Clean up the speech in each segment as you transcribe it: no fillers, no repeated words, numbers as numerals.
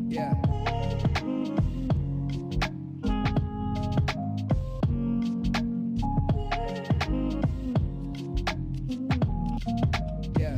Yeah. Yeah.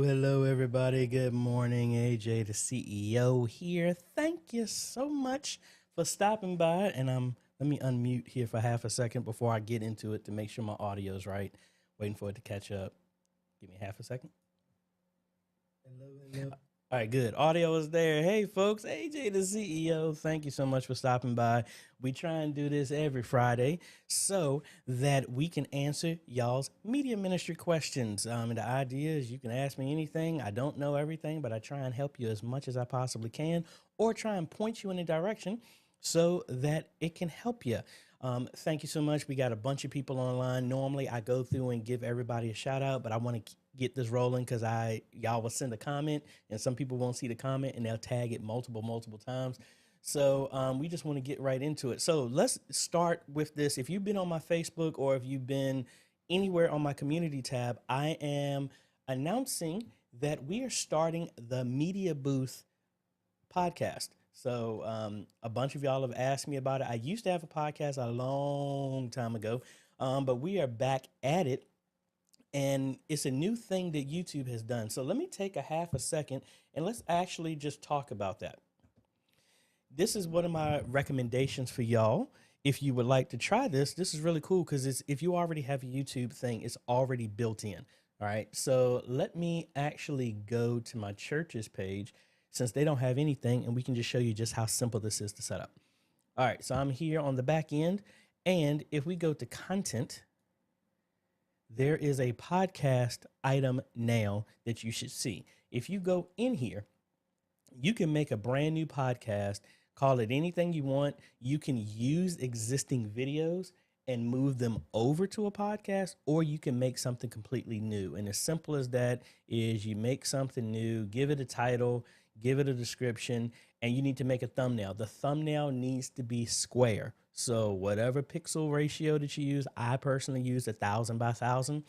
Hello, everybody. Good morning. AJ, the CEO here. Thank you so much for stopping by. And let me unmute here for half a second before I get into it to make sure my audio is right. Waiting for it to catch up. Give me half a second. Hello. All right, good. Audio is there. Hey, folks, AJ, the CEO. Thank you so much for stopping by. We try and do this every Friday so that we can answer y'all's media ministry questions. And the idea is you can ask me anything. I don't know everything, but I try and help you as much as I possibly can, or try and point you in a direction so that it can help you. Thank you so much. We got a bunch of people online. Normally I go through and give everybody a shout out, but I want to get this rolling because y'all will send a comment and some people won't see the comment and they'll tag it multiple times. So we just want to get right into it. So let's start with this. If you've been on my Facebook or if you've been anywhere on my community tab, I am announcing that we are starting the Media Booth podcast. So a bunch of y'all have asked me about it. I used to have a podcast a long time ago, but we are back at it. And it's a new thing that YouTube has done. So let me take a half a second and let's actually just talk about that. This is one of my recommendations for y'all. If you would like to try this is really cool because if you already have a YouTube thing, it's already built in. All right. So let me actually go to my church's page since they don't have anything, and we can just show you just how simple this is to set up. All right. So I'm here on the back end. And if we go to content, there is a podcast item now that you should see. If you go in here, you can make a brand new podcast, call it anything you want. You can use existing videos and move them over to a podcast, or you can make something completely new. And as simple as that is you make something new, give it a title, give it a description, and you need to make a thumbnail. The thumbnail needs to be square. So whatever pixel ratio that you use, I personally use 1,000 by 1,000,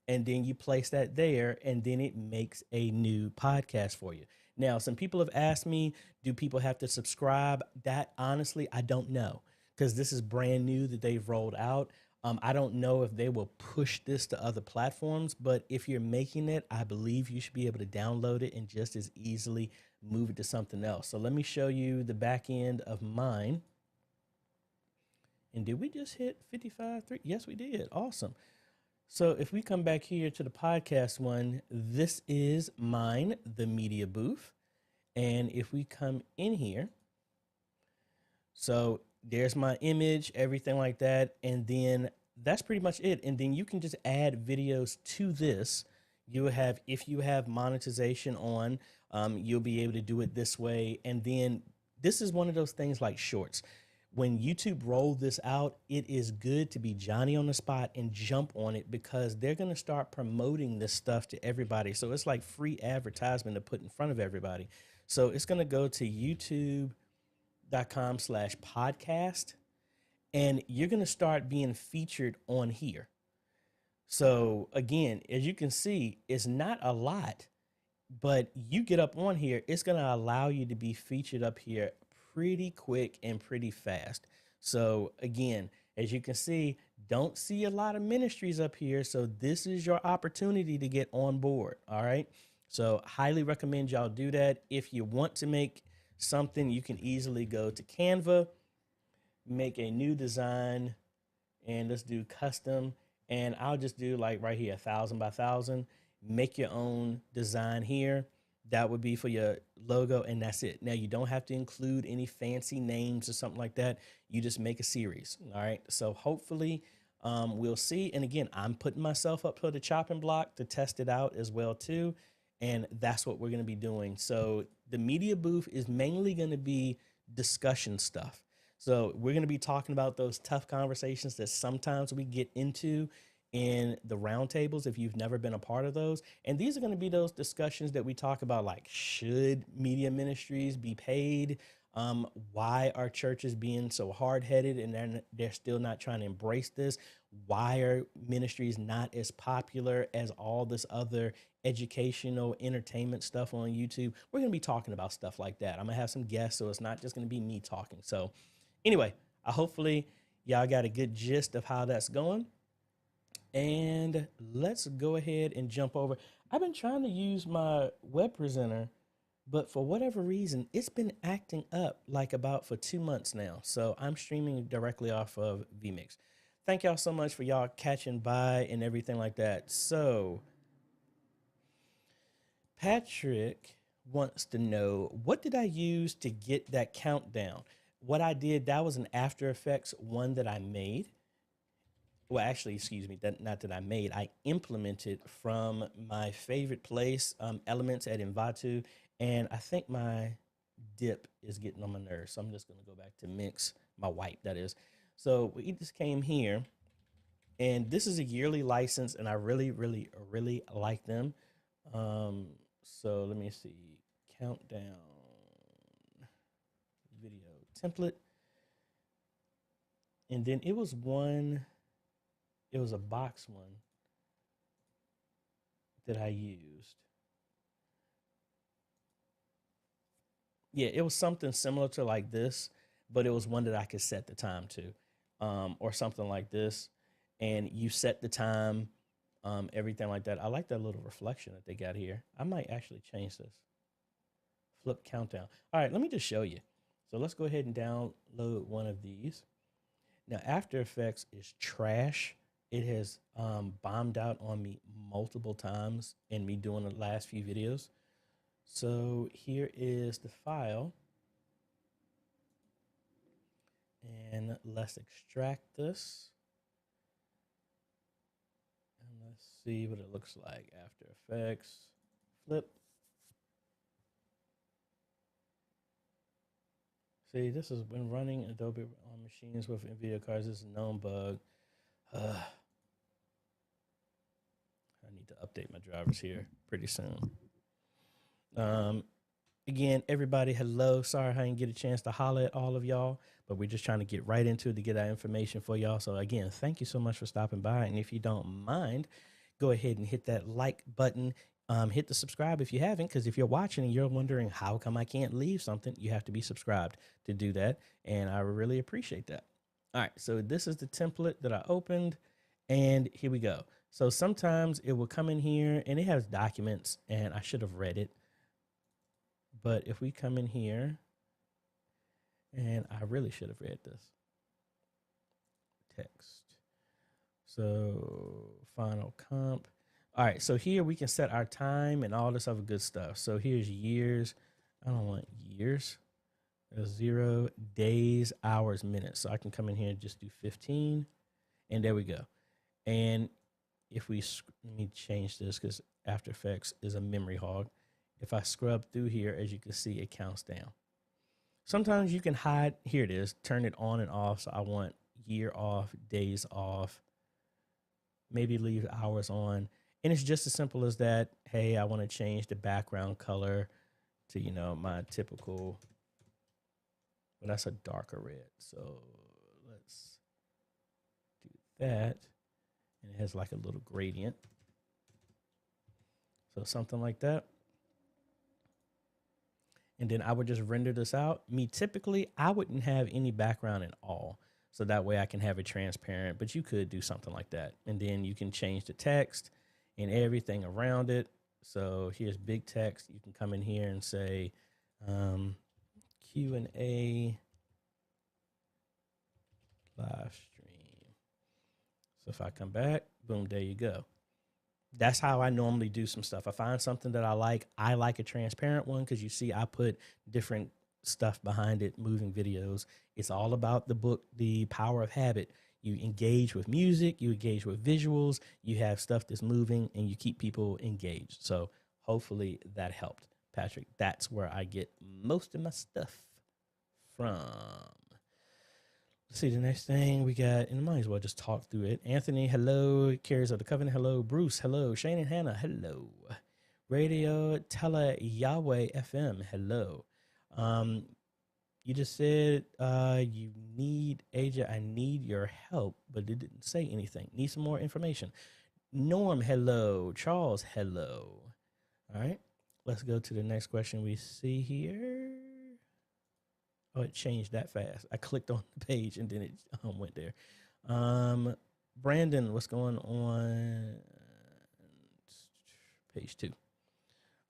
and then you place that there, and then it makes a new podcast for you. Now, some people have asked me, do people have to subscribe? That honestly, I don't know, because this is brand new that they've rolled out. I don't know if they will push this to other platforms, but if you're making it, I believe you should be able to download it and just as easily move it to something else. So let me show you the back end of mine. And did we just hit 55.3? Yes, we did. Awesome. So if we come back here to the podcast one, this is mine, the Media Booth. And if we come in here, so there's my image, everything like that. And then that's pretty much it. And then you can just add videos to this. You will have, if you have monetization on, you'll be able to do it this way. And then this is one of those things like shorts. When YouTube rolled this out, it is good to be Johnny on the spot and jump on it because they're going to start promoting this stuff to everybody. So it's like free advertisement to put in front of everybody. So it's going to go to youtube.com/podcast, and you're going to start being featured on here. So again, as you can see, it's not a lot, but you get up on here, it's going to allow you to be featured up here pretty quick and pretty fast. So again, as you can see, don't see a lot of ministries up here. So this is your opportunity to get on board. All right. So highly recommend y'all do that. If you want to make something, you can easily go to Canva, make a new design, and let's do custom. And I'll just do like right here, 1,000 by 1,000, make your own design here. That would be for your logo, and that's it. Now, you don't have to include any fancy names or something like that. You just make a series, all right? So hopefully we'll see. And again, I'm putting myself up for the chopping block to test it out as well too, and that's what we're going to be doing. So the Media Booth is mainly going to be discussion stuff. So we're going to be talking about those tough conversations that sometimes we get into in the roundtables if you've never been a part of those. And these are going to be those discussions that we talk about, like, should media ministries be paid? Why are churches being so hard-headed and they're still not trying to embrace this? Why are ministries not as popular as all this other educational entertainment stuff on YouTube? We're going to be talking about stuff like that. I'm going to have some guests, so it's not just going to be me talking. So anyway, hopefully y'all got a good gist of how that's going. And let's go ahead and jump over. I've been trying to use my web presenter, but for whatever reason, it's been acting up like about for 2 months now. So I'm streaming directly off of vMix. Thank y'all so much for y'all catching by and everything like that. So Patrick wants to know, what did I use to get that countdown? What I did, that was an After Effects one that I made. Well, actually, excuse me, not that I made, I implemented from my favorite place, Elements at Envato. And I think my dip is getting on my nerves. So I'm just going to go back to mix, my wipe, that is. So we just came here, and this is a yearly license, and I really, really, really like them. So let me see, countdown video template. And then it was a box one that I used. Yeah, it was something similar to like this, but it was one that I could set the time to, or something like this. And you set the time, everything like that. I like that little reflection that they got here. I might actually change this. Flip countdown. All right, let me just show you. So let's go ahead and download one of these. Now, After Effects is trash. It has bombed out on me multiple times in me doing the last few videos. So here is the file. And let's extract this. And let's see what it looks like. After Effects, flip. See, this has been running Adobe on machines with NVIDIA cards. This is a known bug. I need to update my drivers here pretty soon. Again, everybody, hello. Sorry I didn't get a chance to holler at all of y'all, but we're just trying to get right into it to get that information for y'all. So again, thank you so much for stopping by. And if you don't mind, go ahead and hit that like button. Hit the subscribe if you haven't, because if you're watching and you're wondering how come I can't leave something, you have to be subscribed to do that. And I really appreciate that. All right, so this is the template that I opened, and here we go. So sometimes it will come in here and it has documents, and I should have read it. But if we come in here, and I really should have read this text. So final comp. All right, so here we can set our time and all this other good stuff. So here's years. I don't want years. 0 days, hours, minutes. So I can come in here and just do 15. And there we go. And if we, let me change this because After Effects is a memory hog. If I scrub through here, as you can see, it counts down. Sometimes you can hide, here it is, turn it on and off. So I want year off, days off, maybe leave hours on. And it's just as simple as that. Hey, I want to change the background color to, you know, my typical, well, that's a darker red. So let's do that. And it has like a little gradient. So something like that. And then I would just render this out. Me, typically, I wouldn't have any background at all. So that way I can have it transparent, but you could do something like that. And then you can change the text and everything around it. So here's big text. You can come in here and say Q&A live stream. So if I come back, boom, there you go. That's how I normally do some stuff. I find something that I like a transparent one because you see I put different stuff behind it, moving videos. It's all about the book, The Power of Habit. You engage with music, you engage with visuals, you have stuff that's moving, and you keep people engaged. So hopefully that helped, Patrick. That's where I get most of my stuff from. Let's see the next thing we got, and I might as well just talk through it. Anthony, hello. Carries of the Covenant, hello. Bruce, hello. Shane and Hannah, hello. Radio Tele Yahweh FM, hello. You just said you need AJ. I need your help, but it didn't say anything. Need some more information. Norm, hello. Charles, hello. All right, let's go to the next question we see here. Oh, it changed that fast. I clicked on the page and then it went there. Brandon, what's going on? Page 2.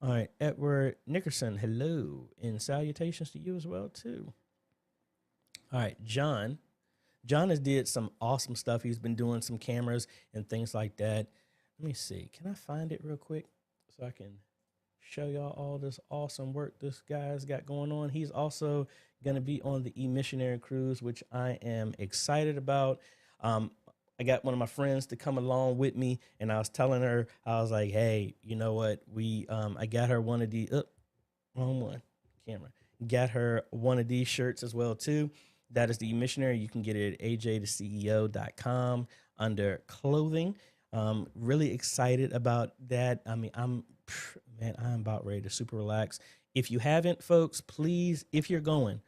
All right, Edward Nickerson, hello. And salutations to you as well, too. All right, John. John has did some awesome stuff. He's been doing some cameras and things like that. Let me see. Can I find it real quick so I can show y'all all this awesome work this guy's got going on? He's also going to be on the E-Missionary Cruise, which I am excited about. I got one of my friends to come along with me, and I was telling her, I was like, hey, you know what? I got her one of the, wrong one, camera. Got her one of these shirts as well, too. That is the E-Missionary. You can get it at AJaytheCEO.com under clothing. Really excited about that. I mean, I'm about ready to super relax. If you haven't, folks, please, if you're going,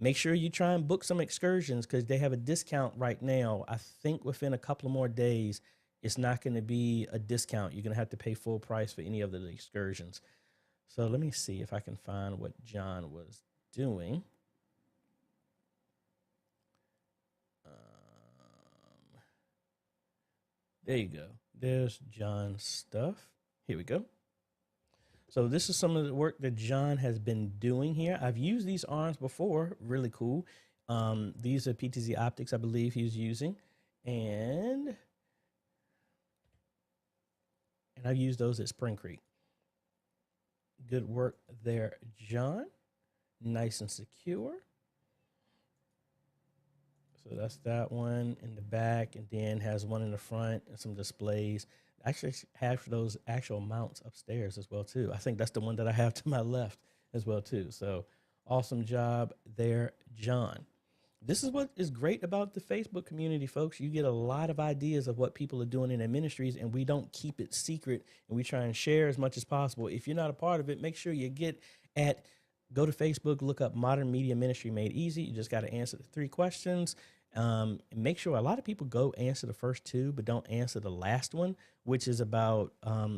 make sure you try and book some excursions because they have a discount right now. I think within a couple of more days, it's not going to be a discount. You're going to have to pay full price for any of the excursions. So let me see if I can find what John was doing. There you go. There's John's stuff. Here we go. So this is some of the work that John has been doing here. I've used these arms before. Really cool. These are PTZ optics, I believe he's using. And I've used those at Spring Creek. Good work there, John. Nice and secure. So that's that one in the back, and then has one in the front and some displays. Actually have those actual mounts upstairs as well too. I think that's the one that I have to my left as well too. So awesome job there, John. This is what is great about the Facebook community, folks. You get a lot of ideas of what people are doing in their ministries, and we don't keep it secret, and we try and share as much as possible. If you're not a part of it, make sure you go to Facebook, look up Modern Media Ministry Made Easy. You just got to answer the 3 questions. Make sure a lot of people go answer the first 2, but don't answer the last one, which is about,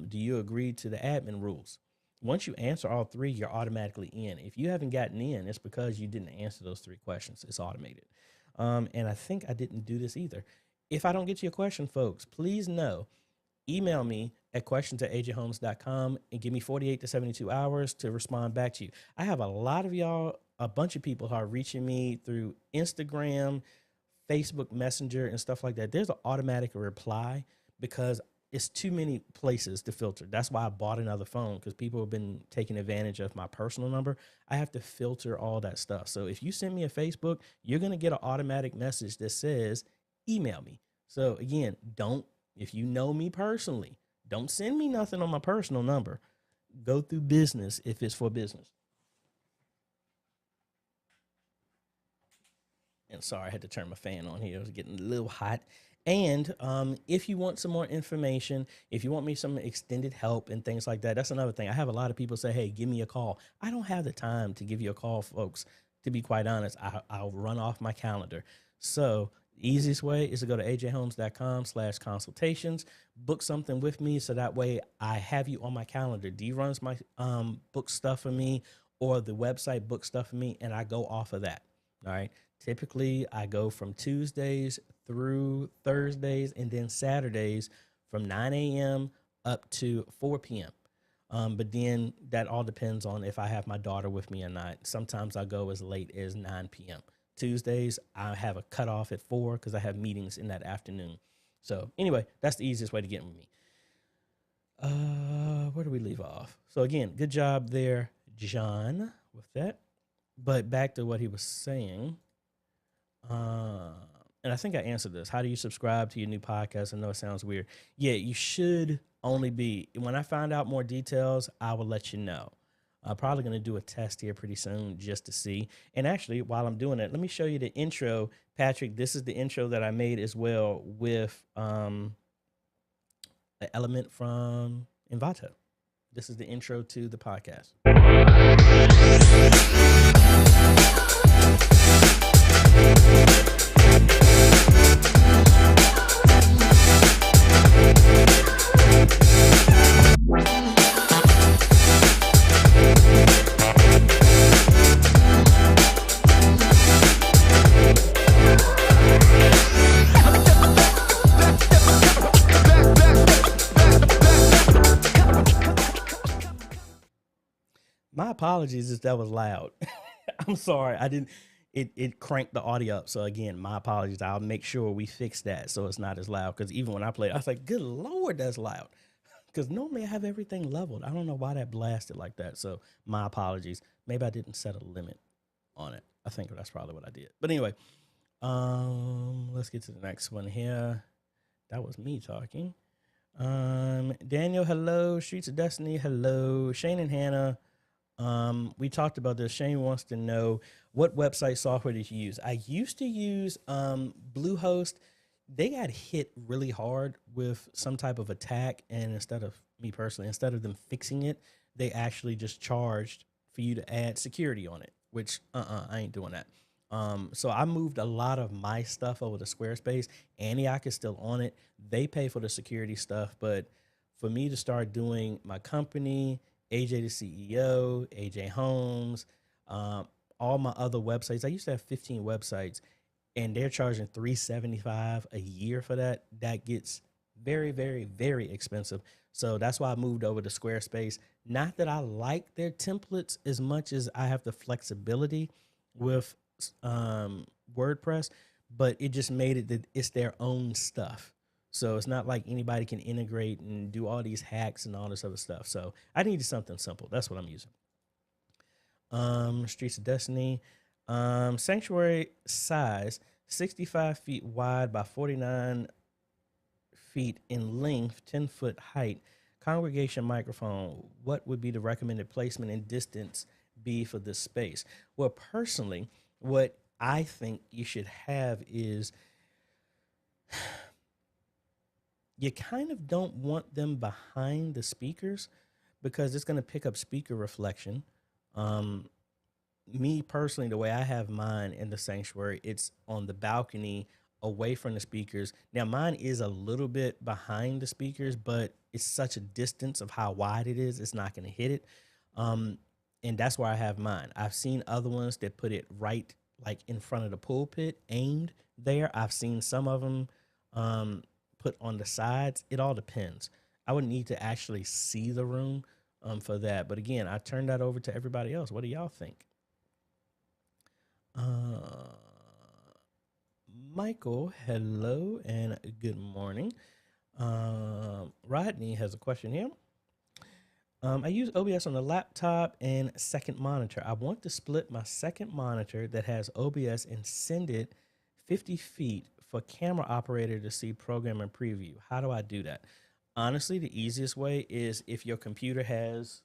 do you agree to the admin rules? Once you answer all 3, you're automatically in. If you haven't gotten in, it's because you didn't answer those 3 questions. It's automated. And I think I didn't do this either. If I don't get to your question, folks, please know, email me at questions@ajhomes.com and give me 48 to 72 hours to respond back to you. I have a lot of y'all, a bunch of people who are reaching me through Instagram, Facebook Messenger, and stuff like that. There's an automatic reply because it's too many places to filter. That's why I bought another phone, because people have been taking advantage of my personal number. I have to filter all that stuff. So if you send me a Facebook, you're going to get an automatic message that says, email me. So again, if you know me personally, don't send me nothing on my personal number. Go through business if it's for business. And sorry, I had to turn my fan on here. It was getting a little hot. And if you want some more information, if you want me some extended help and things like that, that's another thing. I have a lot of people say, hey, give me a call. I don't have the time to give you a call, folks. To be quite honest, I'll run off my calendar. So the easiest way is to go to ajhomes.com/consultations, book something with me. So that way I have you on my calendar. D runs my book stuff for me, or the website book stuff for me, and I go off of that. All right. Typically, I go from Tuesdays through Thursdays and then Saturdays from 9 a.m. up to 4 p.m. But then that all depends on if I have my daughter with me or not. Sometimes I go as late as 9 p.m. Tuesdays, I have a cutoff at 4 because I have meetings in that afternoon. So anyway, that's the easiest way to get with me. Where do we leave off? So again, good job there, John, with that. But back to what he was saying. And I think I answered this. How do you subscribe to your new podcast? I know it sounds weird. Yeah, you should only be, when I find out more details, I will let you know. I'm probably going to do a test here pretty soon just to see. And actually, while I'm doing it, let me show you the intro. Patrick, this is the intro that I made as well with an element from Envato. This is the intro to the podcast. My apologies if that was loud. I'm sorry. I didn't, it cranked the audio up. So again, my apologies. I'll make sure we fix that so it's not as loud. Because even when I played, I was like, good Lord, that's loud. Because normally I have everything leveled. I don't know why that blasted like that. So my apologies. Maybe I didn't set a limit on it. I think that's probably what I did. But anyway, let's get to the next one here. That was me talking. Daniel, hello. Streets of Destiny, hello. Shane and Hannah. We talked about this. Shane wants to know what website software did you use? I used to use Bluehost. They got hit really hard with some type of attack, and instead of me personally, instead of them fixing it, they actually just charged for you to add security on it, which I ain't doing that. So I moved a lot of my stuff over to Squarespace. Antioch is still on it. They pay for the security stuff, but for me to start doing my company, AJ the CEO, AJ Homes, all my other websites. I used to have 15 websites, and they're charging $375 a year for that. That gets very, very, very expensive. So that's why I moved over to Squarespace. Not that I like their templates as much as I have the flexibility with WordPress, but it just made it that it's their own stuff. So it's not like anybody can integrate and do all these hacks and all this other stuff. So I needed something simple. That's what I'm using. Streets of Destiny. Sanctuary size, 65 feet wide by 49 feet in length, 10-foot height. Congregation microphone. What would be the recommended placement and distance be for this space? Well, personally, what I think you should have is you kind of don't want them behind the speakers because it's going to pick up speaker reflection. Me personally, the way I have mine in the sanctuary, it's on the balcony away from the speakers. Now, mine is a little bit behind the speakers, but it's such a distance of how wide it is, it's not going to hit it. And that's where I have mine. I've seen other ones that put it right like in front of the pulpit, aimed there. I've seen some of them put on the sides. It all depends. I would need to actually see the room for that. But again, I turn that over to everybody else. What do y'all think? Michael, hello and good morning. Rodney has a question here. I use OBS on the laptop and second monitor. I want to split my second monitor that has OBS and send it 50 feet for camera operator to see program and preview. How do I do that? Honestly, the easiest way is if your computer has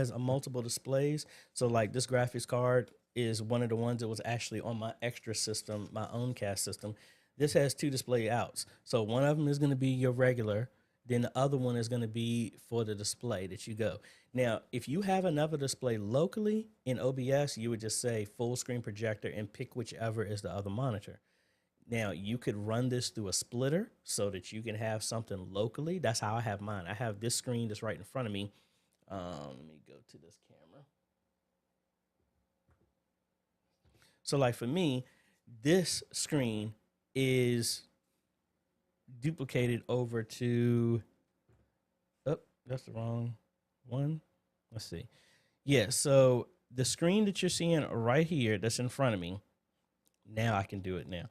a multiple displays. So like this graphics card is one of the ones that was actually on my extra system, my own cast system. This has two display outs. So one of them is going to be your regular. Then the other one is going to be for the display that you go. Now, if you have another display locally in OBS, you would just say full screen projector and pick whichever is the other monitor. Now, you could run this through a splitter so that you can have something locally. That's how I have mine. I have this screen that's right in front of me. Let me go to this camera. So like for me, this screen is duplicated over to, oh, that's the wrong one. Let's see. Yeah, so the screen that you're seeing right here that's in front of me, now I can do it now.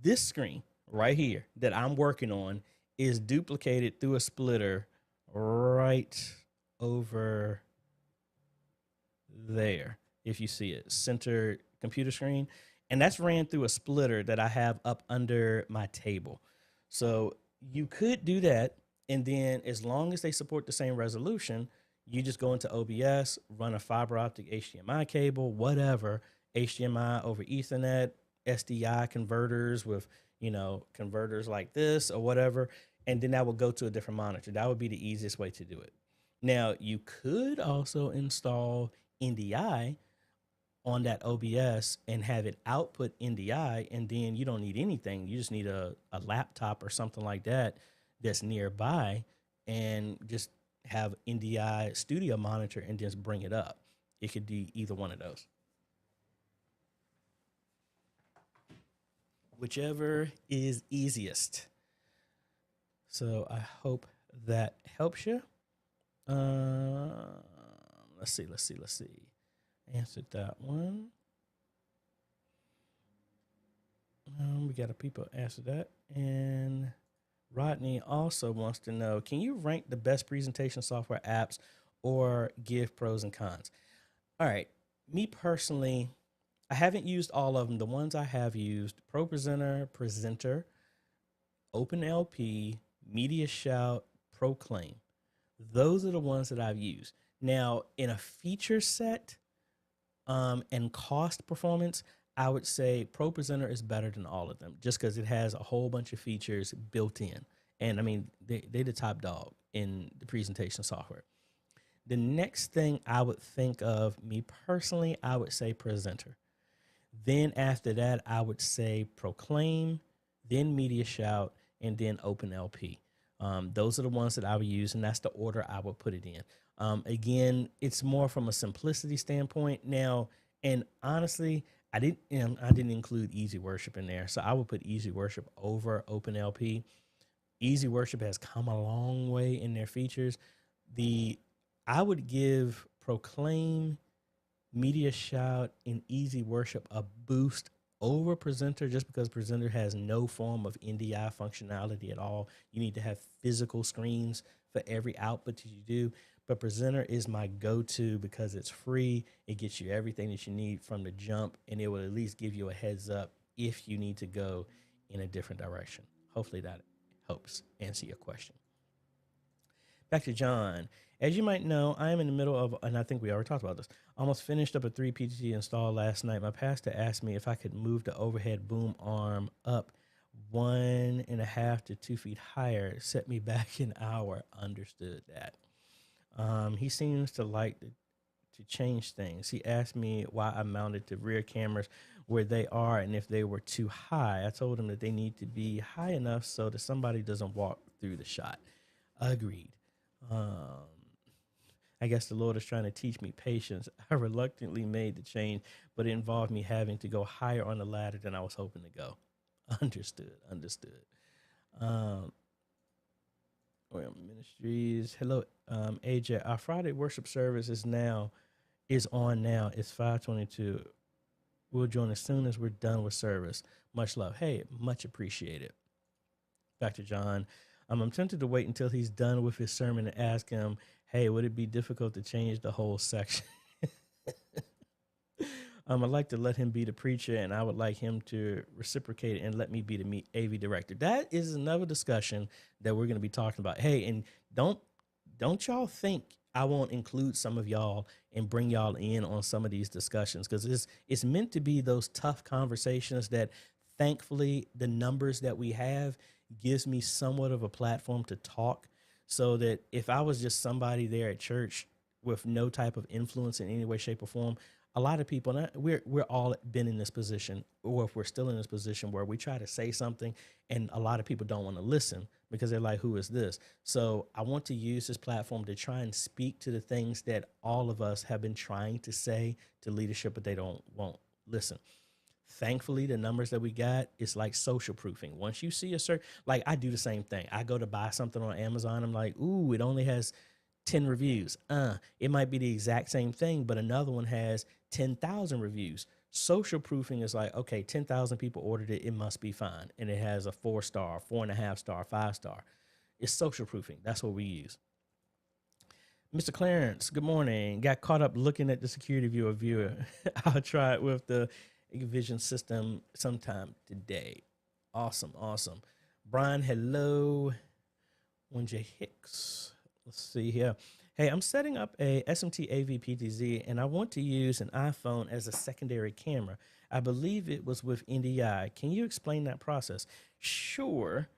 This screen right here that I'm working on is duplicated through a splitter right over there. If you see it, center computer screen. And that's ran through a splitter that I have up under my table. So you could do that. And then as long as they support the same resolution, you just go into OBS, run a fiber optic HDMI cable, whatever, HDMI over Ethernet, SDI converters with, converters like this or whatever. And then that will go to a different monitor. That would be the easiest way to do it. Now, you could also install NDI on that OBS and have it output NDI, and then you don't need anything. You just need a laptop or something like that that's nearby, and just have NDI studio monitor and just bring it up. It could be either one of those. Whichever is easiest. So I hope that helps you. Let's see. Answered that one. We got a people answer that. And Rodney also wants to know, can you rank the best presentation software apps or give pros and cons? All right. Me personally, I haven't used all of them. The ones I have used, ProPresenter, Presenter, OpenLP, Media Shout, Proclaim. Those are the ones that I've used. Now, in a feature set and cost performance, I would say ProPresenter is better than all of them, just because it has a whole bunch of features built in. And I mean, they're the top dog in the presentation software. The next thing I would think of, me personally, I would say Presenter. Then after that, I would say Proclaim, then Media Shout, and then OpenLP. Those are the ones that I would use, and that's the order I would put it in. Again, it's more from a simplicity standpoint now. And honestly, I didn't include Easy Worship in there, so I would put Easy Worship over OpenLP. Easy Worship has come a long way in their features. I would give Proclaim, Media Shout, and Easy Worship a boost over Presenter, just because Presenter has no form of NDI functionality at all. You need to have physical screens for every output that you do. But Presenter is my go-to because it's free. It gets you everything that you need from the jump, and it will at least give you a heads up if you need to go in a different direction. Hopefully that helps answer your question. Back to John. As you might know, I am in the middle of, and I think we already talked about this, almost finished up a 3 PTT install last night. My pastor asked me if I could move the overhead boom arm up 1.5 to 2 feet higher. It set me back an hour. Understood that. He seems to like to change things. He asked me why I mounted the rear cameras where they are and if they were too high. I told him that they need to be high enough so that somebody doesn't walk through the shot. Agreed. I guess the Lord is trying to teach me patience. I reluctantly made the change, but it involved me having to go higher on the ladder than I was hoping to go. Understood. Ministries. Hello, AJ. Our Friday worship service is on now. It's 5:22. We'll join as soon as we're done with service. Much love. Hey, much appreciated. Back to John. I'm tempted to wait until he's done with his sermon and ask him, hey, would it be difficult to change the whole section? I'd like to let him be the preacher, and I would like him to reciprocate and let me be the AV director. That is another discussion that we're going to be talking about. Hey, and don't y'all think I won't include some of y'all and bring y'all in on some of these discussions, because it's meant to be those tough conversations that, thankfully, the numbers that we have gives me somewhat of a platform to talk, so that if I was just somebody there at church with no type of influence in any way, shape, or form, a lot of people, and we're all been in this position, or if we're still in this position where we try to say something and a lot of people don't want to listen because they're like, who is this? So I want to use this platform to try and speak to the things that all of us have been trying to say to leadership, but they won't listen. Thankfully, the numbers that we got, it's like social proofing. Once you see a certain, like I do the same thing. I go to buy something on Amazon. I'm like, ooh, it only has 10 reviews. It might be the exact same thing, but another one has 10,000 reviews. Social proofing is like, okay, 10,000 people ordered it. It must be fine. And it has a 4-star, 4.5-star, 5-star. It's social proofing. That's what we use. Mr. Clarence, good morning. Got caught up looking at the security viewer. I'll try it with the vision system sometime today. Awesome. Brian, hello. 1J Hicks. Let's see here. Hey, I'm setting up a SMT AV PTZ and I want to use an iPhone as a secondary camera. I believe it was with NDI. Can you explain that process? Sure.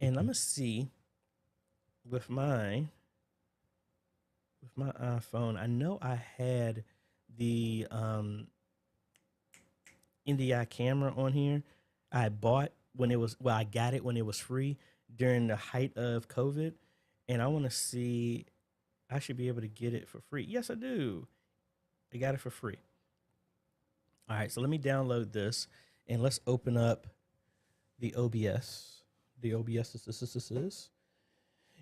And I'm gonna see with my iPhone. I know I had the NDI camera on here. I bought when it was I got it when it was free during the height of COVID, and I want to see. I should be able to get it for free. Yes, I do. I got it for free. All right, so let me download this and let's open up the OBS. The OBS is.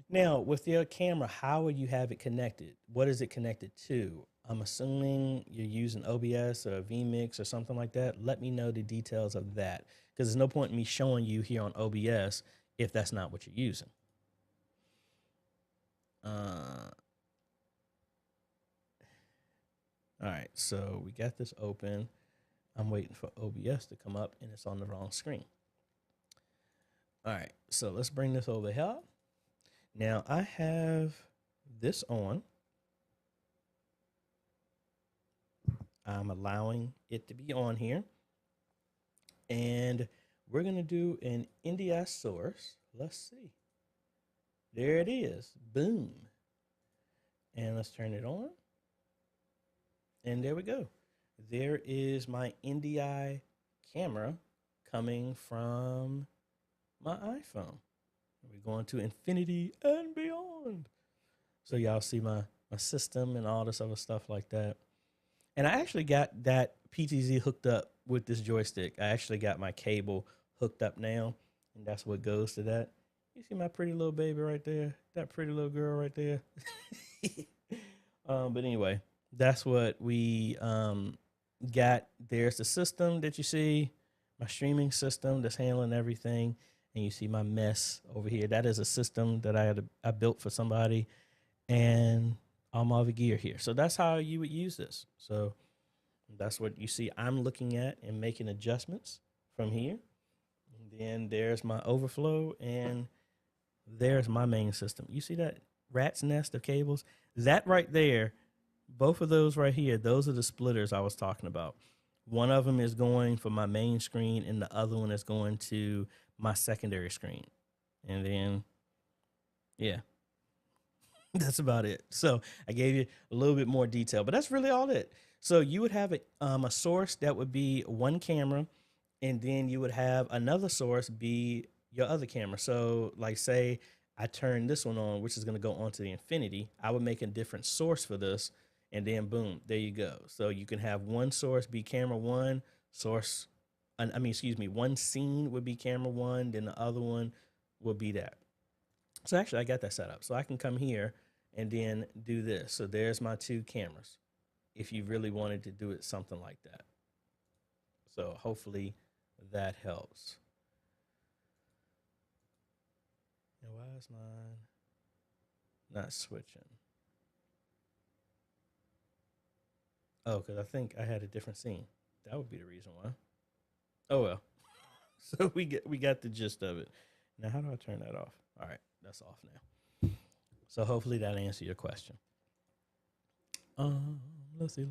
Now, with your camera, how would you have it connected? What is it connected to? I'm assuming you're using OBS or vMix or something like that. Let me know the details of that because there's no point in me showing you here on OBS if that's not what you're using. All right, so we got this open. I'm waiting for OBS to come up and it's on the wrong screen. All right, so let's bring this over here. Now I have this on. I'm allowing it to be on here. And we're going to do an NDI source. Let's see. There it is. Boom. And let's turn it on. And there we go. There is my NDI camera coming from my iPhone. We're going to infinity and beyond. So y'all see my system and all this other stuff like that. And I actually got that PTZ hooked up with this joystick. I actually got my cable hooked up now, and that's what goes to that. You see my pretty little baby right there? That pretty little girl right there? But anyway, that's what we got. There's the system that you see, my streaming system that's handling everything. And you see my mess over here. That is a system that I built for somebody, and all my other gear here. So that's how you would use this. So that's what you see I'm looking at and making adjustments from here. And then there's my overflow, and there's my main system. You see that rat's nest of cables? That right there, both of those right here, those are the splitters I was talking about. One of them is going for my main screen, and the other one is going to my secondary screen. And then, yeah, that's about it. So I gave you a little bit more detail, but that's really all it. So you would have a source that would be one camera, and then you would have another source be your other camera. So like say I turn this one on, which is going to go onto the infinity. I would make a different source for this, and then boom, there you go. So you can have one source be camera one, source, one scene would be camera one, then the other one would be that. So actually I got that set up. So I can come here and then do this. So there's my two cameras if you really wanted to do it something like that. So hopefully that helps. And why is mine not switching? Oh, because I think I had a different scene. That would be the reason why. Oh well. So we got the gist of it. Now how do I turn that off? All right, that's off now. So hopefully that answers your question. Let's see.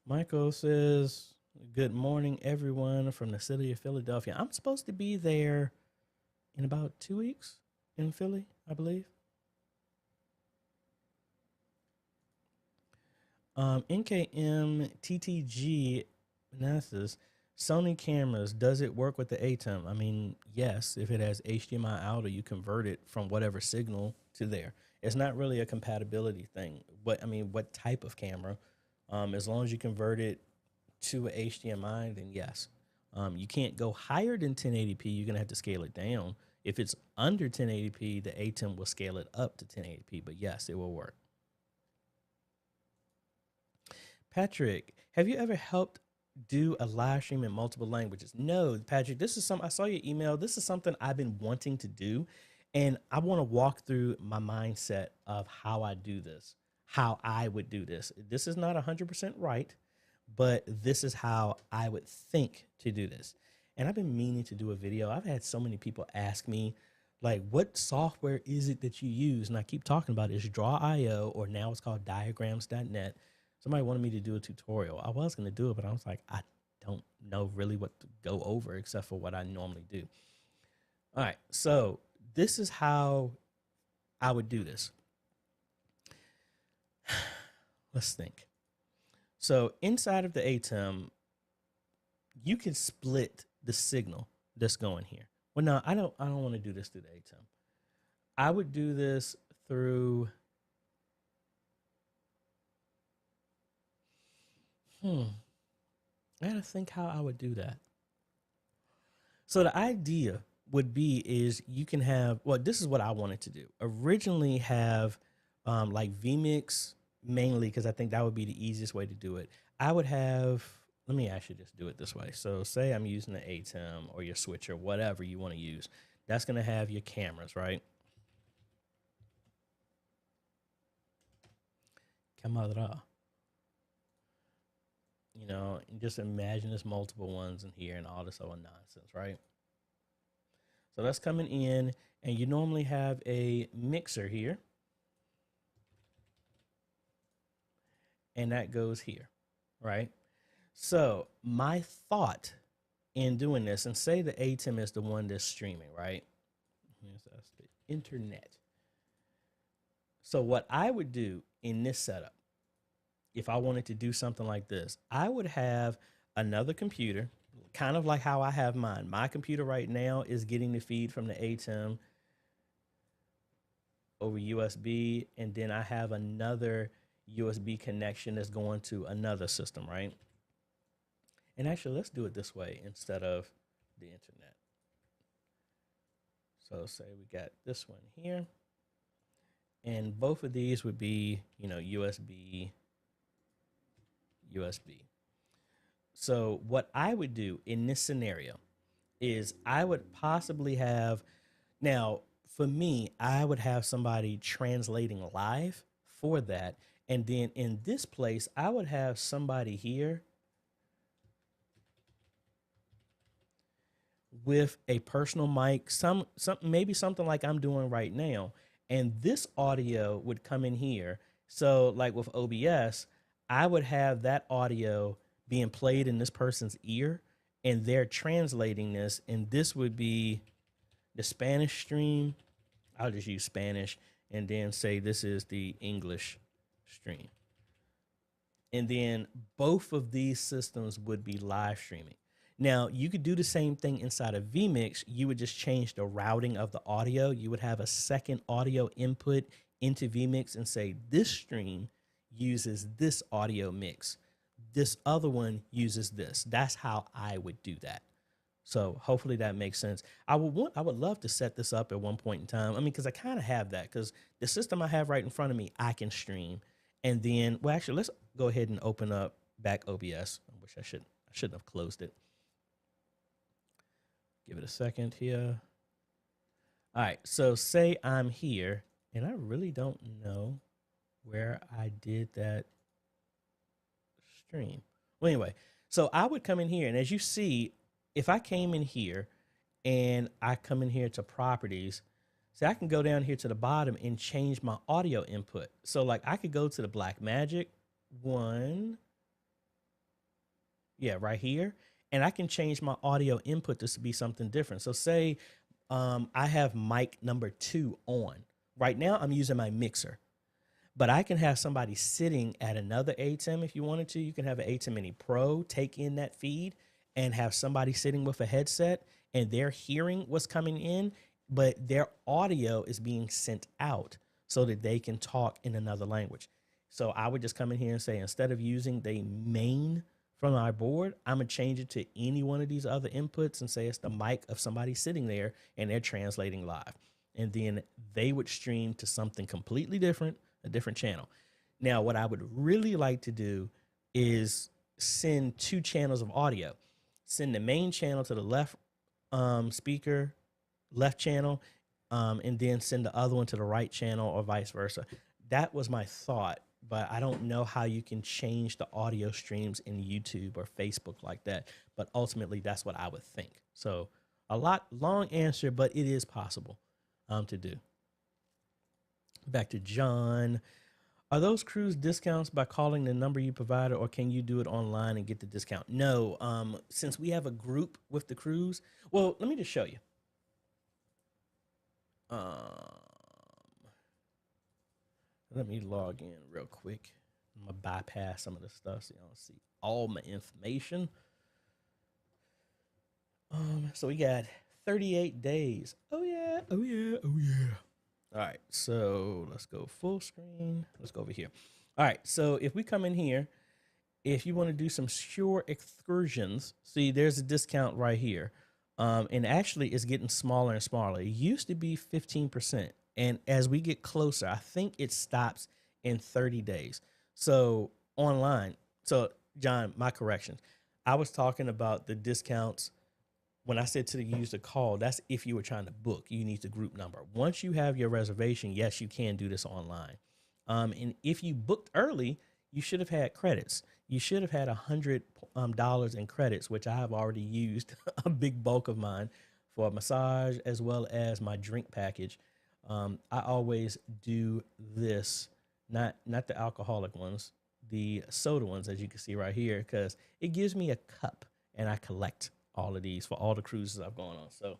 Michael says, good morning, everyone from the city of Philadelphia. I'm supposed to be there in about 2 weeks in Philly, I believe. NKM TTG analysis. Sony cameras, does it work with the ATEM? I mean, yes, if it has HDMI out or you convert it from whatever signal to there. It's not really a compatibility thing. What type of camera? As long as you convert it to a HDMI, then yes. You can't go higher than 1080p. You're going to have to scale it down. If it's under 1080p, the ATEM will scale it up to 1080p. But yes, it will work. Patrick, have you ever helped do a live stream in multiple languages? No, Patrick, I saw your email. This is something I've been wanting to do, and I want to walk through my mindset of how I do this. how I would do this. This is not 100% right, but this is how I would think to do this. And I've been meaning to do a video. I've had so many people ask me, like, what software is it that you use? And I keep talking about it. It's Draw.io, or now it's called diagrams.net. Somebody wanted me to do a tutorial. I was going to do it, but I was like, I don't know really what to go over except for what I normally do. All right, so this is how I would do this. Let's think. So inside of the ATEM, you can split the signal that's going here. Well, no, I don't want to do this through the ATEM. I would do this through I gotta think how I would do that. So the idea would be is you can have, well, this is what I wanted to do. Originally have like vMix mainly, because I think that would be the easiest way to do it. I would have, let me actually just do it this way. So say I'm using the ATEM or your switcher, whatever you want to use. That's going to have your cameras, right? Camera. You know, and just imagine there's multiple ones in here and all this other nonsense, right? So that's coming in, and you normally have a mixer here. And that goes here, right? So my thought in doing this, and say the ATEM is the one that's streaming, right? That's the internet. So what I would do in this setup, if I wanted to do something like this, I would have another computer, kind of like how I have mine. My computer right now is getting the feed from the ATEM over USB, and then I have another USB connection that's going to another system, right? And actually, let's do it this way instead of the internet. So say we got this one here, and both of these would be, you know, USB. So what I would do in this scenario is I would possibly have, now for me, I would have somebody translating live for that. And then in this place, I would have somebody here with a personal mic, maybe something like I'm doing right now. And this audio would come in here. So like with OBS, I would have that audio being played in this person's ear, and they're translating this. And this would be the Spanish stream. I'll just use Spanish and then say this is the English stream. And then both of these systems would be live streaming. Now, you could do the same thing inside of vMix. You would just change the routing of the audio. You would have a second audio input into vMix and say this stream uses this audio mix. This other one uses this. That's how I would do that. So hopefully that makes sense. I would love to set this up at one point in time. I mean, because I kind of have that, because the system I have right in front of me, I can stream. And then, well, actually, let's go ahead and open up back OBS. I wish I shouldn't have closed it. Give it a second here. All right, so say I'm here, and I really don't know where I did that stream. Well, anyway, so I would come in here, and as you see, if I came in here and I come in here to properties, so I can go down here to the bottom and change my audio input. So like I could go to the Blackmagic one. Yeah, right here. And I can change my audio input to be something different. So say I have mic number 2 on. Right now I'm using my mixer. But I can have somebody sitting at another ATEM if you wanted to. You can have an ATEM Mini Pro take in that feed and have somebody sitting with a headset, and they're hearing what's coming in, but their audio is being sent out so that they can talk in another language. So I would just come in here and say, instead of using the main from our board, I'm going to change it to any one of these other inputs and say it's the mic of somebody sitting there and they're translating live. And then they would stream to something completely different, a different channel. Now, what I would really like to do is send 2 channels of audio. Send the main channel to the left speaker, left channel, and then send the other one to the right channel or vice versa. That was my thought but I don't know how you can change the audio streams in YouTube or Facebook like that. But ultimately, that's what I would think. So a long answer, but it is possible to do. Back to John. Are those cruise discounts by calling the number you provided, or can you do it online and get the discount? No, since we have a group with the cruise, well, let me just show you. Let me log in real quick. I'm gonna bypass some of the stuff so you don't see all my information. So we got 38 days. Oh yeah, oh yeah, oh yeah. All right, so let's go full screen. Let's go over here. All right, so if we come in here, if you want to do some shore excursions, see there's a discount right here. And actually it's getting smaller and smaller. It used to be 15%. And as we get closer, I think it stops in 30 days. So online, so John, my corrections. I was talking about the discounts when I said to use the call. That's if you were trying to book, you need the group number. Once you have your reservation, yes, you can do this online. And if you booked early, you should have had credits. You should have had $100 in credits, which I have already used a big bulk of mine for a massage as well as my drink package. I always do this, not the alcoholic ones, the soda ones, as you can see right here, because it gives me a cup and I collect all of these for all the cruises I've gone on. So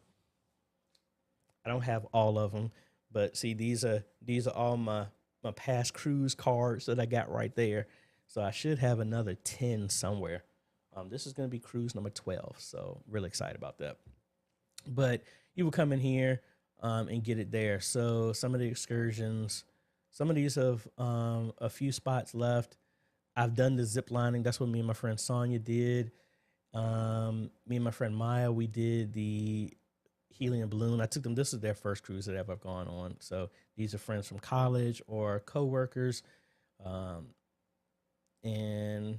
I don't have all of them, but see, these are all my past cruise cards that I got right there. So I should have another 10 somewhere. This is going to be cruise number 12. So really excited about that. But you will come in here and get it there. So some of the excursions, some of these have a few spots left. I've done the zip lining. That's what me and my friend Sonia did. Me and my friend Maya, we did the helium balloon. I took them. This is their first cruise that I've ever gone on. So these are friends from college or coworkers. And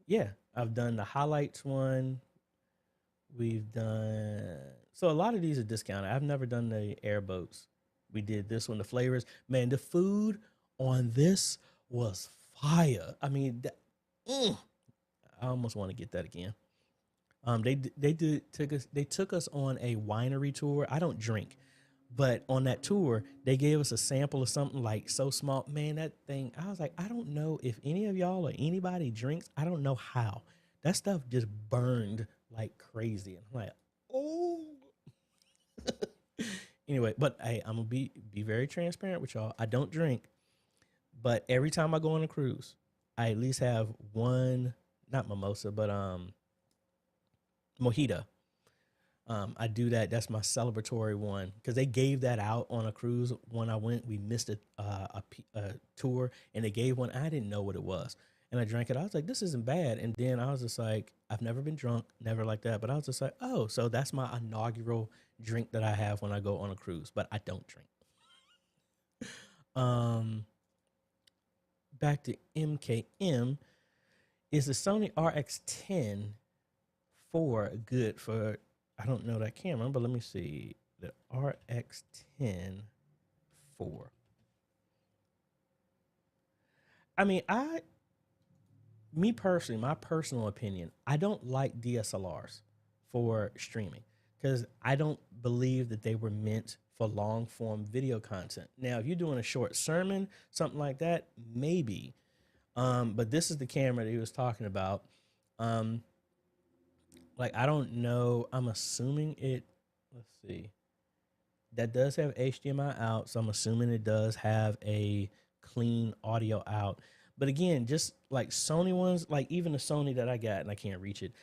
yeah, I've done the highlights one. We've done, so a lot of these are discounted. I've never done the airboats. We did this one, the flavors. Man, the food on this was fire. I mean, I almost want to get that again. They took us on a winery tour. I don't drink, but on that tour, they gave us a sample of something like so small. Man, that thing, I was like, I don't know if any of y'all or anybody drinks. I don't know how. That stuff just burned like crazy. And I'm like, oh. Anyway, but hey, I'm going to be very transparent with y'all. I don't drink, but every time I go on a cruise, I at least have one, not mimosa, but mojito. I do that. That's my celebratory one because they gave that out on a cruise when I went. We missed a tour and they gave one. I didn't know what it was, and I drank it. I was like, "This isn't bad." And then I was just like, "I've never been drunk, never like that." But I was just like, "Oh, so that's my inaugural drink that I have when I go on a cruise." But I don't drink. Back to MKM. Is the Sony RX10 IV good for? I don't know that camera, but let me see. The RX10 IV. I mean, me personally, my personal opinion, I don't like DSLRs for streaming because I don't believe that they were meant for long form video content. Now, if you're doing a short sermon, something like that, maybe. But this is the camera that he was talking about. Like, I don't know. I'm assuming it, let's see. That does have HDMI out, so I'm assuming it does have a clean audio out. But again, just like Sony ones, like even the Sony that I got, and I can't reach it,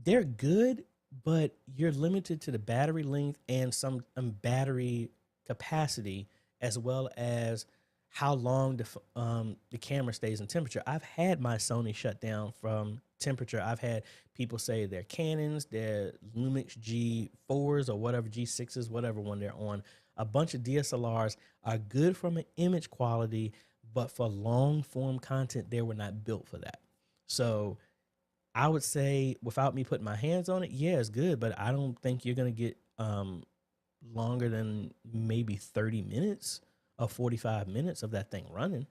they're good, but you're limited to the battery length and some battery capacity, as well as how long the camera stays in temperature. I've had my Sony shut down from temperature. I've had people say they're Canons, they're Lumix G4s or whatever, G6s, whatever one they're on. A bunch of DSLRs are good from an image quality, but for long form content, they were not built for that. So I would say, without me putting my hands on it, yeah, it's good, but I don't think you're going to get longer than maybe 30 minutes or 45 minutes of that thing running.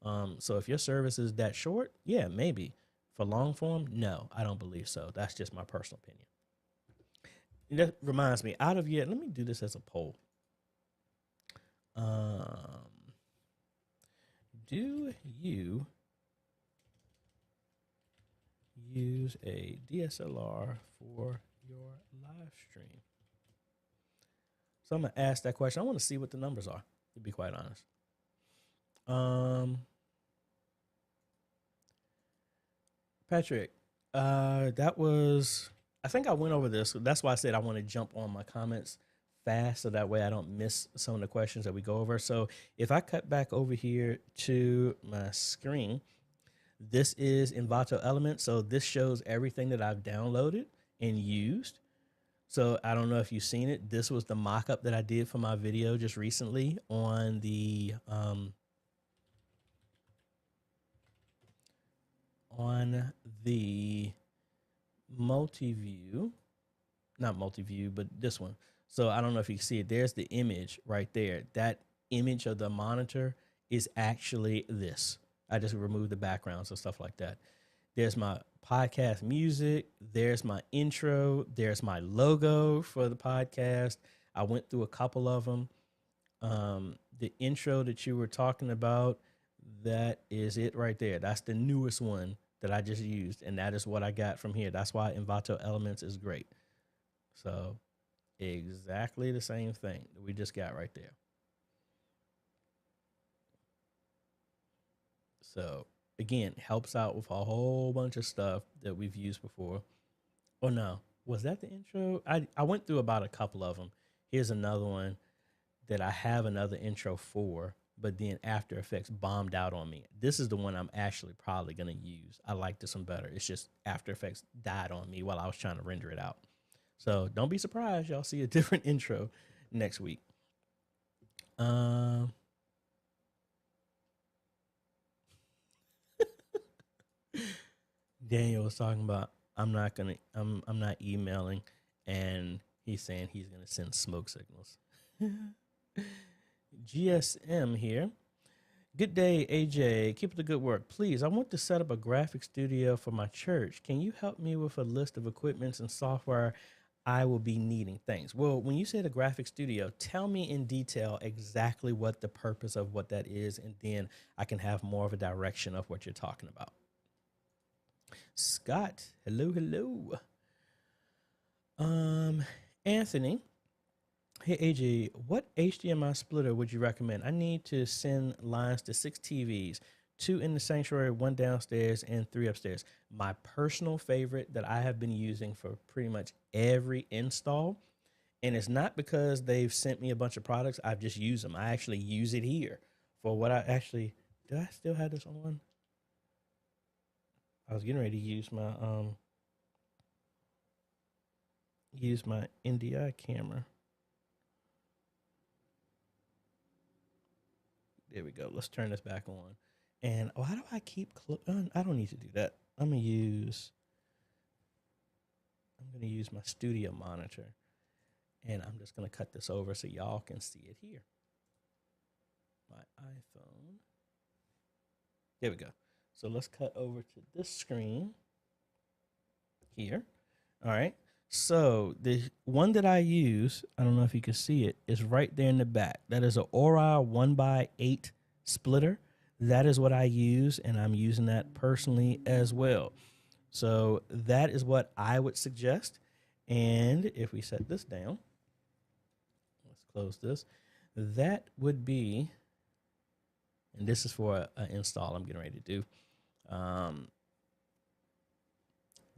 So if your service is that short, yeah, maybe. For long form, no, I don't believe so. That's just my personal opinion. And that reminds me, out of yet, let me do this as a poll. Do you use a DSLR for your live stream? So I'm gonna ask that question. I want to see what the numbers are, to be quite honest. Patrick, that was, I think I went over this. That's why I said I want to jump on my comments fast so that way I don't miss some of the questions that we go over. So if I cut back over here to my screen, this is Envato Elements. So this shows everything that I've downloaded and used. So I don't know if you've seen it. This was the mock-up that I did for my video just recently on the multi-view, not multi-view, but this one. So I don't know if you can see it. There's the image right there. That image of the monitor is actually this. I just removed the backgrounds and stuff like that. There's my podcast music. There's my intro. There's my logo for the podcast. I went through a couple of them. The intro that you were talking about, that is it right there. That's the newest one that I just used, and that is what I got from here. That's why Envato Elements is great. So exactly the same thing that we just got right there. So again, helps out with a whole bunch of stuff that we've used before. Oh no, was that the intro? I went through about a couple of them. Here's another one that I have another intro for, but then After Effects bombed out on me. This is the one I'm actually probably going to use. I like this one better. It's just After Effects died on me while I was trying to render it out. So don't be surprised. Y'all see a different intro next week. Daniel was talking about I'm not emailing, and he's saying he's gonna send smoke signals. GSM here. Good day, AJ. Keep up the good work. Please, I want to set up a graphic studio for my church. Can you help me with a list of equipments and software I will be needing? Thanks. Well, when you say the graphic studio, tell me in detail exactly what the purpose of what that is, and then I can have more of a direction of what you're talking about. Scott, hello. Anthony, hey AJ, what HDMI splitter would you recommend? I need to send lines to 6 TVs, 2 in the sanctuary, 1 downstairs, and 3 upstairs. My personal favorite that I have been using for pretty much every install, and it's not because they've sent me a bunch of products. I've just used them. I actually use it here for what I actually, do I still have this on? I was getting ready to use my NDI camera. There we go. Let's turn this back on. And why do I keep I don't need to do that. I'm gonna use my studio monitor, and I'm just gonna cut this over so y'all can see it here. My iPhone. There we go. So let's cut over to this screen here. All right. So the one that I use, I don't know if you can see it, is right there in the back. That is an Aura 1x8 splitter. That is what I use, and I'm using that personally as well. So that is what I would suggest. And if we set this down, let's close this. That would be, and this is for an install I'm getting ready to do.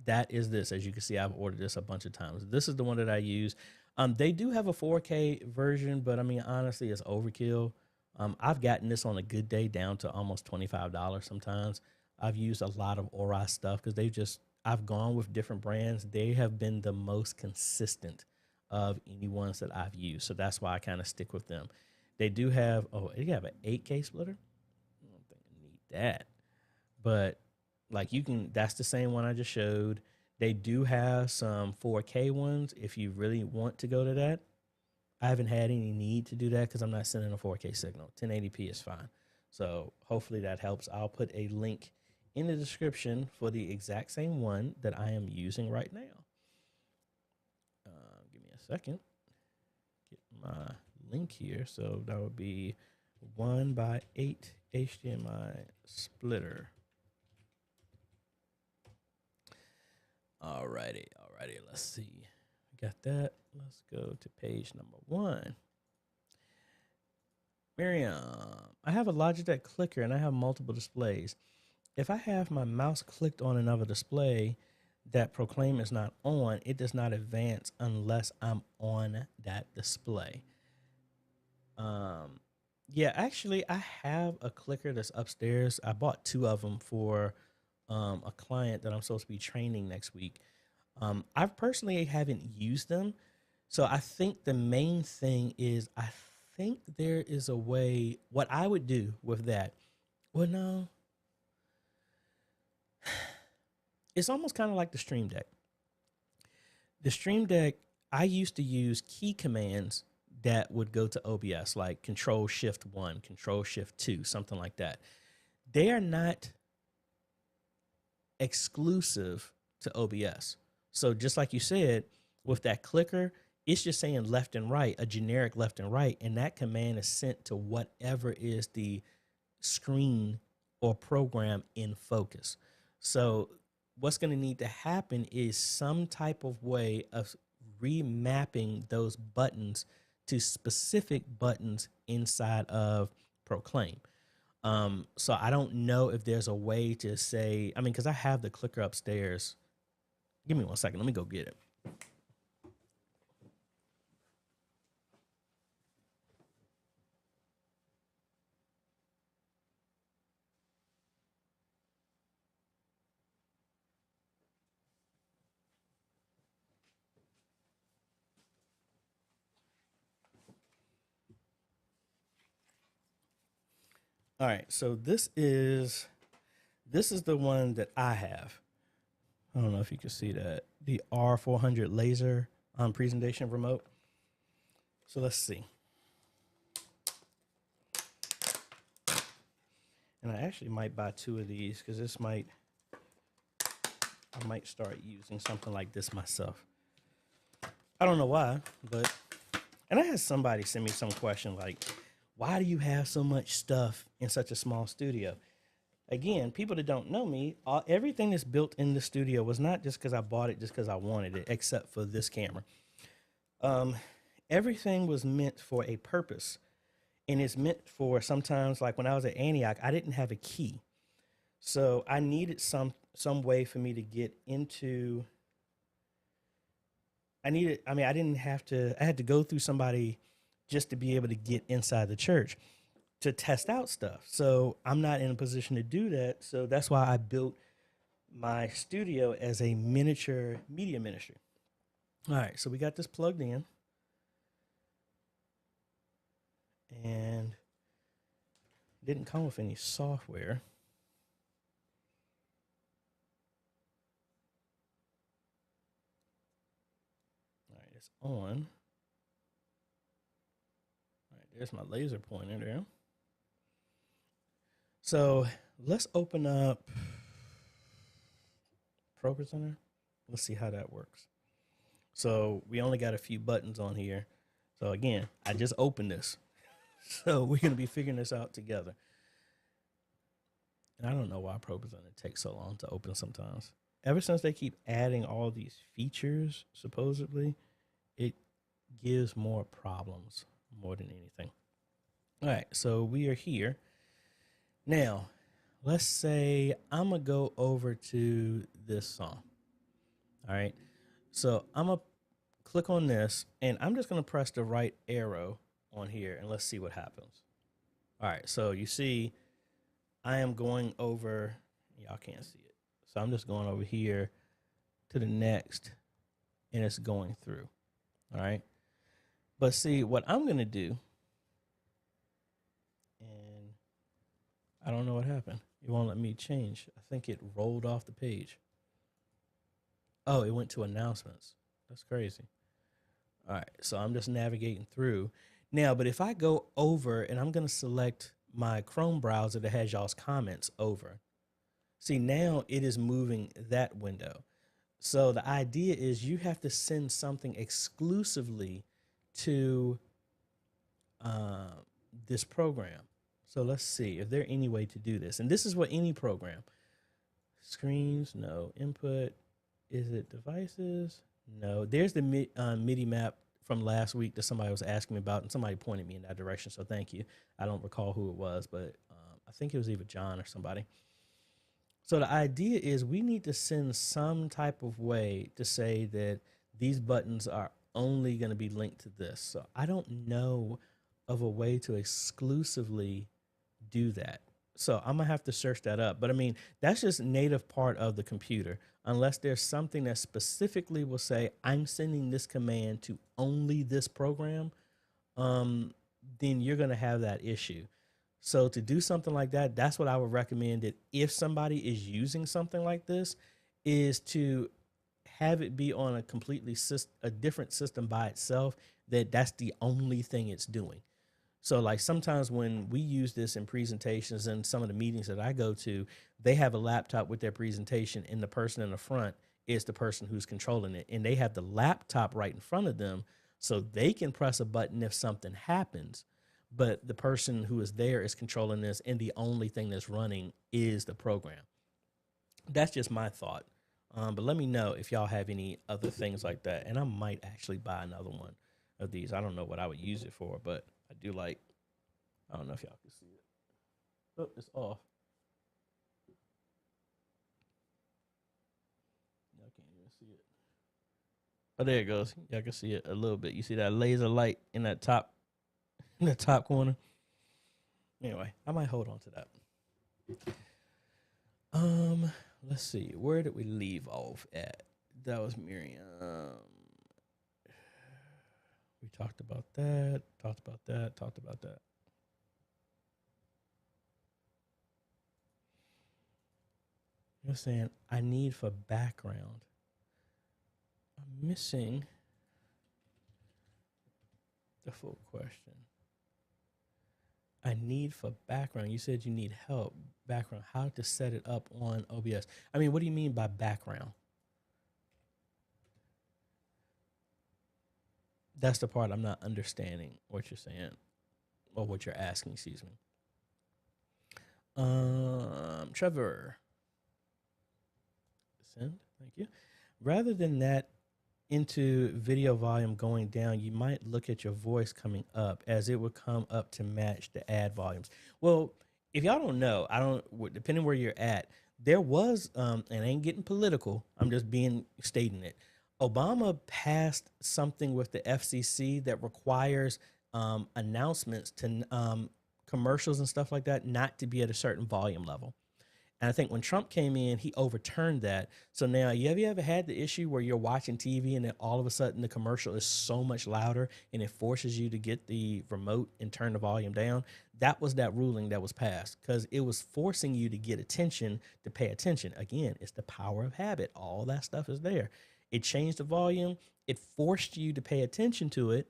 That is this. As you can see, I've ordered this a bunch of times. This is the one that I use. They do have a 4K version, but I mean, honestly, it's overkill. I've gotten this on a good day down to almost $25 sometimes. I've used a lot of Aura stuff because I've gone with different brands. They have been the most consistent of any ones that I've used. So that's why I kind of stick with them. They do have, they have an 8K splitter. I don't think I need that. But like that's the same one I just showed. They do have some 4K ones if you really want to go to that. I haven't had any need to do that because I'm not sending a 4K signal. 1080p is fine. So hopefully that helps. I'll put a link in the description for the exact same one that I am using right now. Give me a second. Get my link here. So that would be 1x8 HDMI splitter. Alrighty, let's see. Got that. Let's go to page number 1. Miriam, I have a Logitech clicker and I have multiple displays. If I have my mouse clicked on another display that Proclaim is not on, it does not advance unless I'm on that display. Yeah, actually, I have a clicker that's upstairs. I bought 2 of them for a client that I'm supposed to be training next week. I personally haven't used them. So I think the main thing is I think there is a way, what I would do with that. Well, no. It's almost kind of like the Stream Deck. The Stream Deck, I used to use key commands that would go to OBS, like Control-Shift-1, Control-Shift-2, something like that. They are not exclusive to OBS. So just like you said, with that clicker, it's just saying left and right, a generic left and right, and that command is sent to whatever is the screen or program in focus. So what's going to need to happen is some type of way of remapping those buttons to specific buttons inside of Proclaim. So I don't know if there's a way to say, I mean, because I have the clicker upstairs. Give me 1 second. Let me go get it. All right, so this is the one that I have. I don't know if you can see that. The R400 laser presentation remote. So let's see. And I actually might buy 2 of these because I might start using something like this myself. I don't know why, but, and I had somebody send me some question like, why do you have so much stuff in such a small studio? Again, people that don't know me, everything that's built in the studio was not just because I bought it just because I wanted it, except for this camera. Everything was meant for a purpose. And it's meant for sometimes, like when I was at Antioch, I didn't have a key. So I needed some way for me to get into, I had to go through somebody just to be able to get inside the church to test out stuff. So I'm not in a position to do that. So that's why I built my studio as a miniature media ministry. All right, so we got this plugged in. And didn't come with any software. All right, it's on. All right, there's my laser pointer there. So let's open up ProPresenter. Let's see how that works. So we only got a few buttons on here. So again, I just opened this. So we're going to be figuring this out together. And I don't know why ProPresenter takes so long to open sometimes. Ever since they keep adding all these features, supposedly, it gives more problems more than anything. All right, so we are here. Now, let's say I'm going to go over to this song. All right, so I'm going to click on this, and I'm just going to press the right arrow on here, and let's see what happens. All right, so you see I am going over, y'all can't see it, so I'm just going over here to the next, and it's going through. All right, but see what I'm going to do, and I don't know what happened. It won't let me change. I think it rolled off the page. Oh, it went to announcements. That's crazy. All right, so I'm just navigating through now, but if I go over and I'm going to select my Chrome browser that has y'all's comments over. See, now it is moving that window. So the idea is you have to send something exclusively to uh, this program. So let's see if there's any way to do this. And this is what any program. Screens, no. Input, is it devices? No. There's the MIDI map from last week that somebody was asking me about, and somebody pointed me in that direction, so thank you. I don't recall who it was, but I think it was either John or somebody. So the idea is we need to send some type of way to say that these buttons are only going to be linked to this. So I don't know of a way to exclusively do that. So I'm gonna have to search that up. But I mean, that's just native part of the computer. Unless there's something that specifically will say, I'm sending this command to only this program, then you're gonna have that issue. So to do something like that, that's what I would recommend, that if somebody is using something like this, is to have it be on a completely a different system by itself, that's the only thing it's doing. So like sometimes when we use this in presentations and some of the meetings that I go to, they have a laptop with their presentation and the person in the front is the person who's controlling it. And they have the laptop right in front of them so they can press a button if something happens. But the person who is there is controlling this, and the only thing that's running is the program. That's just my thought. But let me know if y'all have any other things like that. And I might actually buy another one of these. I don't know what I would use it for, but I do like, I don't know if y'all can see it. Oh, it's off. Y'all can't even see it. Oh, there it goes. Y'all can see it a little bit. You see that laser light in that top corner? Anyway, I might hold on to that. Let's see. Where did we leave off at? That was Miriam. We talked about that. You're saying I need for background. I'm missing the full question. I need for background. You said you need help. Background. How to set it up on OBS. I mean, what do you mean by background? That's the part I'm not understanding what you're saying or what you're asking, excuse me. Trevor. Send, thank you. Rather than that into video volume going down, you might look at your voice coming up as it would come up to match the ad volumes. Well, if y'all don't know, depending where you're at, there was, and I ain't getting political, I'm just stating it. Obama passed something with the FCC that requires announcements to commercials and stuff like that not to be at a certain volume level. And I think when Trump came in, he overturned that. So now, have you ever had the issue where you're watching TV and then all of a sudden the commercial is so much louder and it forces you to get the remote and turn the volume down? That was that ruling that was passed because it was forcing you to get attention, to pay attention. Again, it's the power of habit. All that stuff is there. It changed the volume. It forced you to pay attention to it,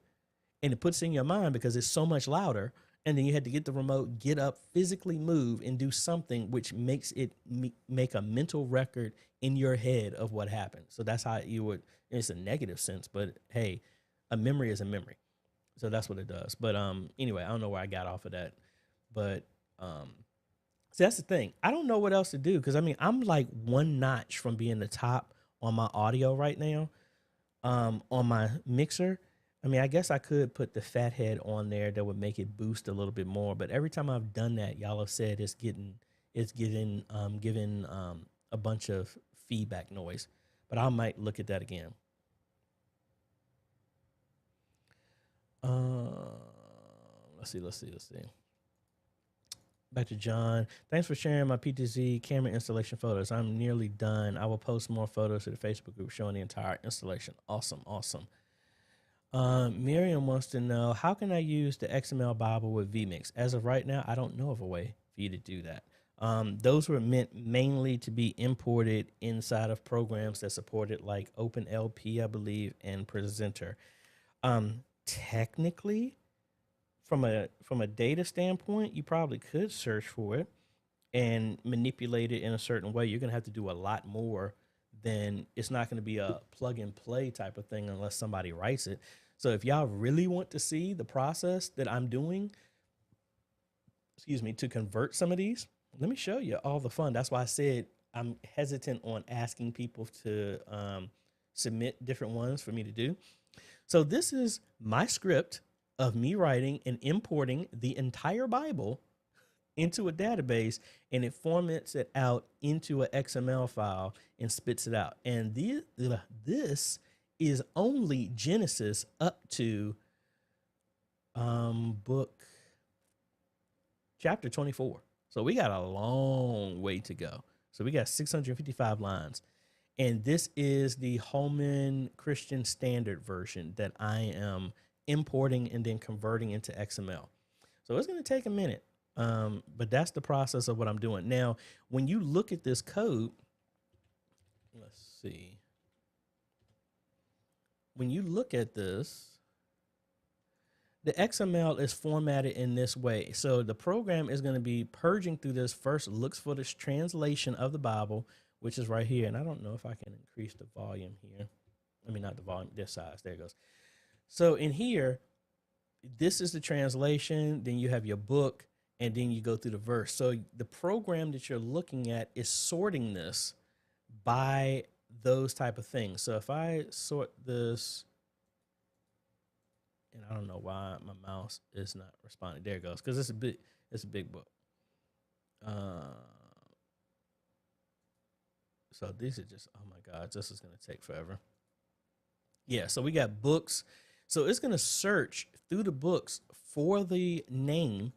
and it puts it in your mind because it's so much louder. And then you had to get the remote, get up, physically move, and do something which makes it make a mental record in your head of what happened. So that's how you would, it's a negative sense, but hey, a memory is a memory. So that's what it does. But anyway, I don't know where I got off of that. But so that's the thing. I don't know what else to do because, I mean, I'm like one notch from being the top on my audio right now on my mixer. I mean, I guess I could put the fathead on there that would make it boost a little bit more. But every time I've done that, y'all have said it's giving a bunch of feedback noise. But I might look at that again. Let's see. Back to John. Thanks for sharing my PTZ camera installation photos. I'm nearly done. I will post more photos to the Facebook group showing the entire installation. Awesome. Miriam wants to know, how can I use the XML Bible with vMix? As of right now, I don't know of a way for you to do that. Those were meant mainly to be imported inside of programs that supported like OpenLP, I believe, and Presenter. Technically, from a data standpoint, you probably could search for it and manipulate it in a certain way. You're going to have to do a lot more than, it's not going to be a plug and play type of thing unless somebody writes it. So if y'all really want to see the process that I'm doing, excuse me, to convert some of these, let me show you all the fun. That's why I said I'm hesitant on asking people to submit different ones for me to do. So this is my script of me writing and importing the entire Bible into a database, and it formats it out into an XML file and spits it out. And this is only Genesis up to book chapter 24. So we got a long way to go. So we got 655 lines. And this is the Holman Christian Standard version that I am importing and then converting into XML. So it's going to take a minute, but that's the process of what I'm doing. Now, when you look at this code, let's see. When you look at this, the XML is formatted in this way. So the program is going to be purging through this, first looks for this translation of the Bible, which is right here. And I don't know if I can increase the volume here. I mean, not the volume, this size. There it goes. So in here, this is the translation. Then you have your book, and then you go through the verse. So the program that you're looking at is sorting this by those type of things. So if I sort this, and I don't know why my mouse is not responding. There it goes, because it's a big book. So these are just, oh my God, this is going to take forever. Yeah, so we got books. So it's going to search through the books for the name.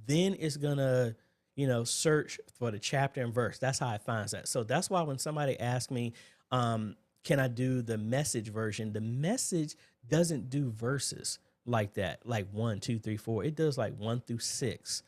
Then it's going to, search for the chapter and verse. That's how it finds that. So that's why when somebody asks me, can I do the Message version? The Message doesn't do verses like that, like 1, 2, 3, 4. It does like 1 through 6.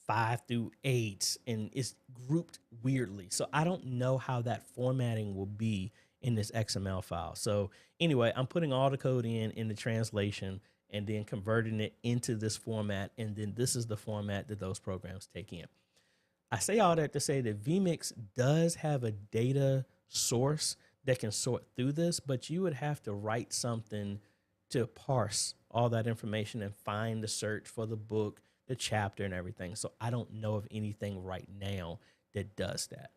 5 through 8, and it's grouped weirdly. So I don't know how that formatting will be in this XML file. So anyway, I'm putting all the code in the translation and then converting it into this format. And then this is the format that those programs take in. I say all that to say that vMix does have a data source that can sort through this, but you would have to write something to parse all that information and find the search for the book, the chapter, and everything. So I don't know of anything right now that does that.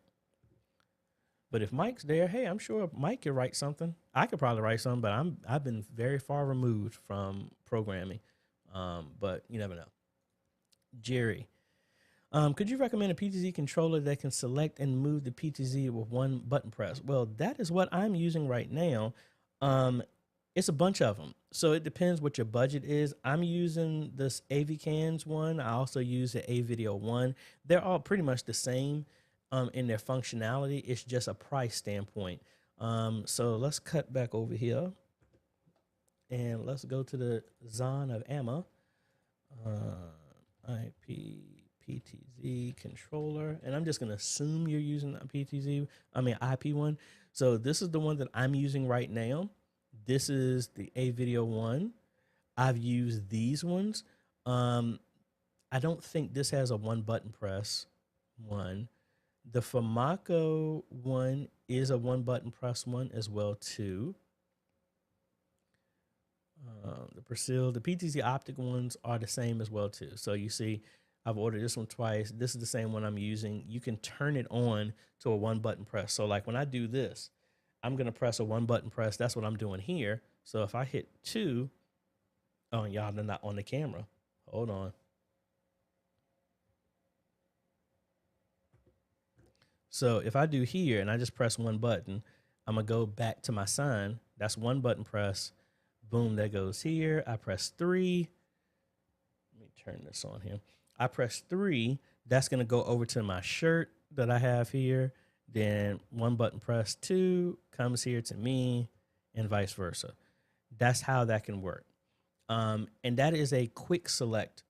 But if Mike's there, hey, I'm sure Mike could write something. I could probably write something, but I've been very far removed from programming. But you never know. Jerry, could you recommend a PTZ controller that can select and move the PTZ with one button press? Well, that is what I'm using right now. It's a bunch of them. So it depends what your budget is. I'm using this AVCans one. I also use the AVideo one. They're all pretty much the same in their functionality. It's just a price standpoint. So let's cut back over here. And let's go to the Zon of Amma. IP PTZ controller. And I'm just going to assume you're using a IP one. So this is the one that I'm using right now. This is the AVideo one. I've used these ones. I don't think this has a one button press one. The Famaco one is a one button press one as well too. The Persil, the PTZ optic ones are the same as well too. So you see, I've ordered this one twice. This is the same one I'm using. You can turn it on to a one button press. So like when I do this, I'm going to press a one button press. That's what I'm doing here. So if I hit 2, oh, y'all, they're not on the camera. Hold on. So if I do here and I just press one button, I'm going to go back to my sign. That's one button press. Boom, that goes here. I press 3. Let me turn this on here. I press 3. That's going to go over to my shirt that I have here. Then one button press 2 comes here to me and vice versa. That's how that can work. And that is a quick select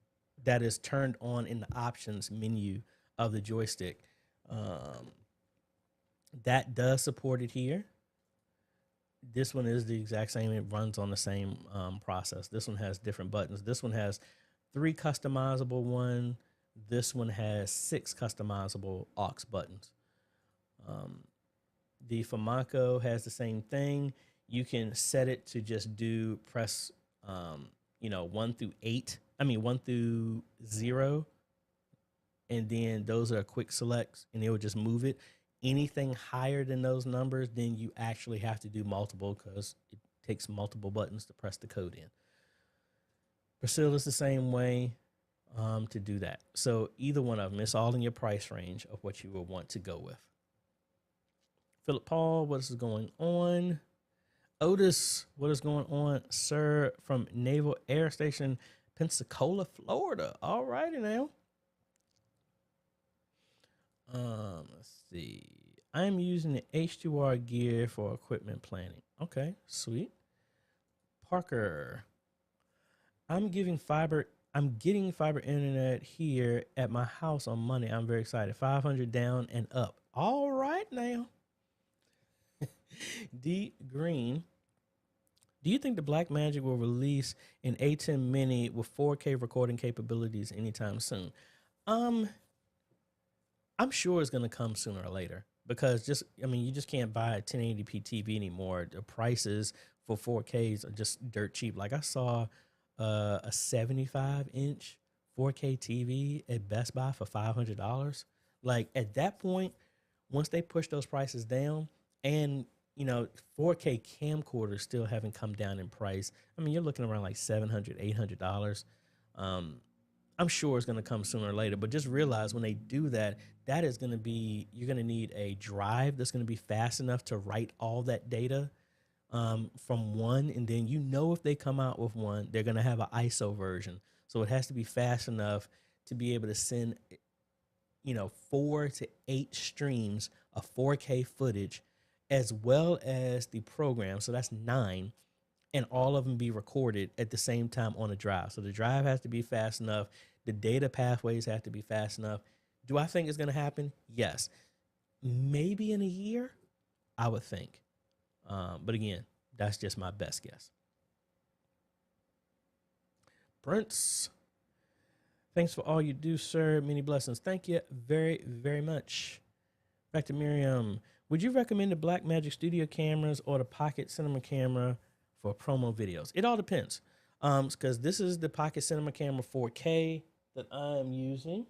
that is turned on in the options menu of the joystick. That does support it here. This one is the exact same. It runs on the same process. This one has different buttons. This one has 3 customizable one. This one has 6 customizable aux buttons. The Famaco has the same thing. You can set it to just do press, 1 through 8. 1 through 0. And then those are quick selects, and it will just move it. Anything higher than those numbers, then you actually have to do multiple because it takes multiple buttons to press the code in. Priscilla's the same way to do that. So either one of them, it's all in your price range of what you will want to go with. Philip Paul, what is going on? Otis, what is going on, sir, from Naval Air Station, Pensacola, Florida. All righty now. Let's see. I'm using the H2R gear for equipment planning. Okay, sweet. Parker, I'm getting fiber internet here at my house on Monday. I'm very excited. 500 down and up. All right now. D Green, do you think the Blackmagic will release an A10 Mini with 4K recording capabilities anytime soon? I'm sure it's going to come sooner or later because you just can't buy a 1080p TV anymore. The prices for 4Ks are just dirt cheap. Like I saw a 75-inch 4K TV at Best Buy for $500. Like at that point, once they push those prices down, and 4K camcorders still haven't come down in price. You're looking around like $700, $800. I'm sure it's going to come sooner or later, but just realize when they do that, you're going to need a drive that's going to be fast enough to write all that data from one. And then, if they come out with one, they're going to have an ISO version. So it has to be fast enough to be able to send, 4 to 8 streams of 4K footage, as well as the program. So that's 9, and all of them be recorded at the same time on a drive. So the drive has to be fast enough. The data pathways have to be fast enough. Do I think it's going to happen? Yes. Maybe in a year, I would think. But again, that's just my best guess. Prince, thanks for all you do, sir. Many blessings. Thank you very, very much. Back to Miriam. Would you recommend the Blackmagic Studio cameras or the Pocket Cinema camera for promo videos? It all depends. Because this is the Pocket Cinema camera 4K that I am using.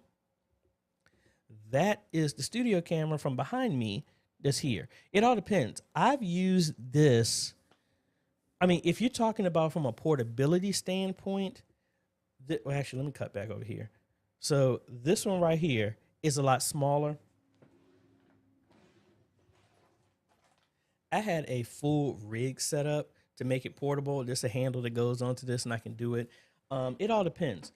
That is the studio camera from behind me that's here. It all depends. I've used this. If you're talking about from a portability standpoint, actually, let me cut back over here. So this one right here is a lot smaller. I had a full rig set up to make it portable. There's a handle that goes onto this, and I can do it. It all depends.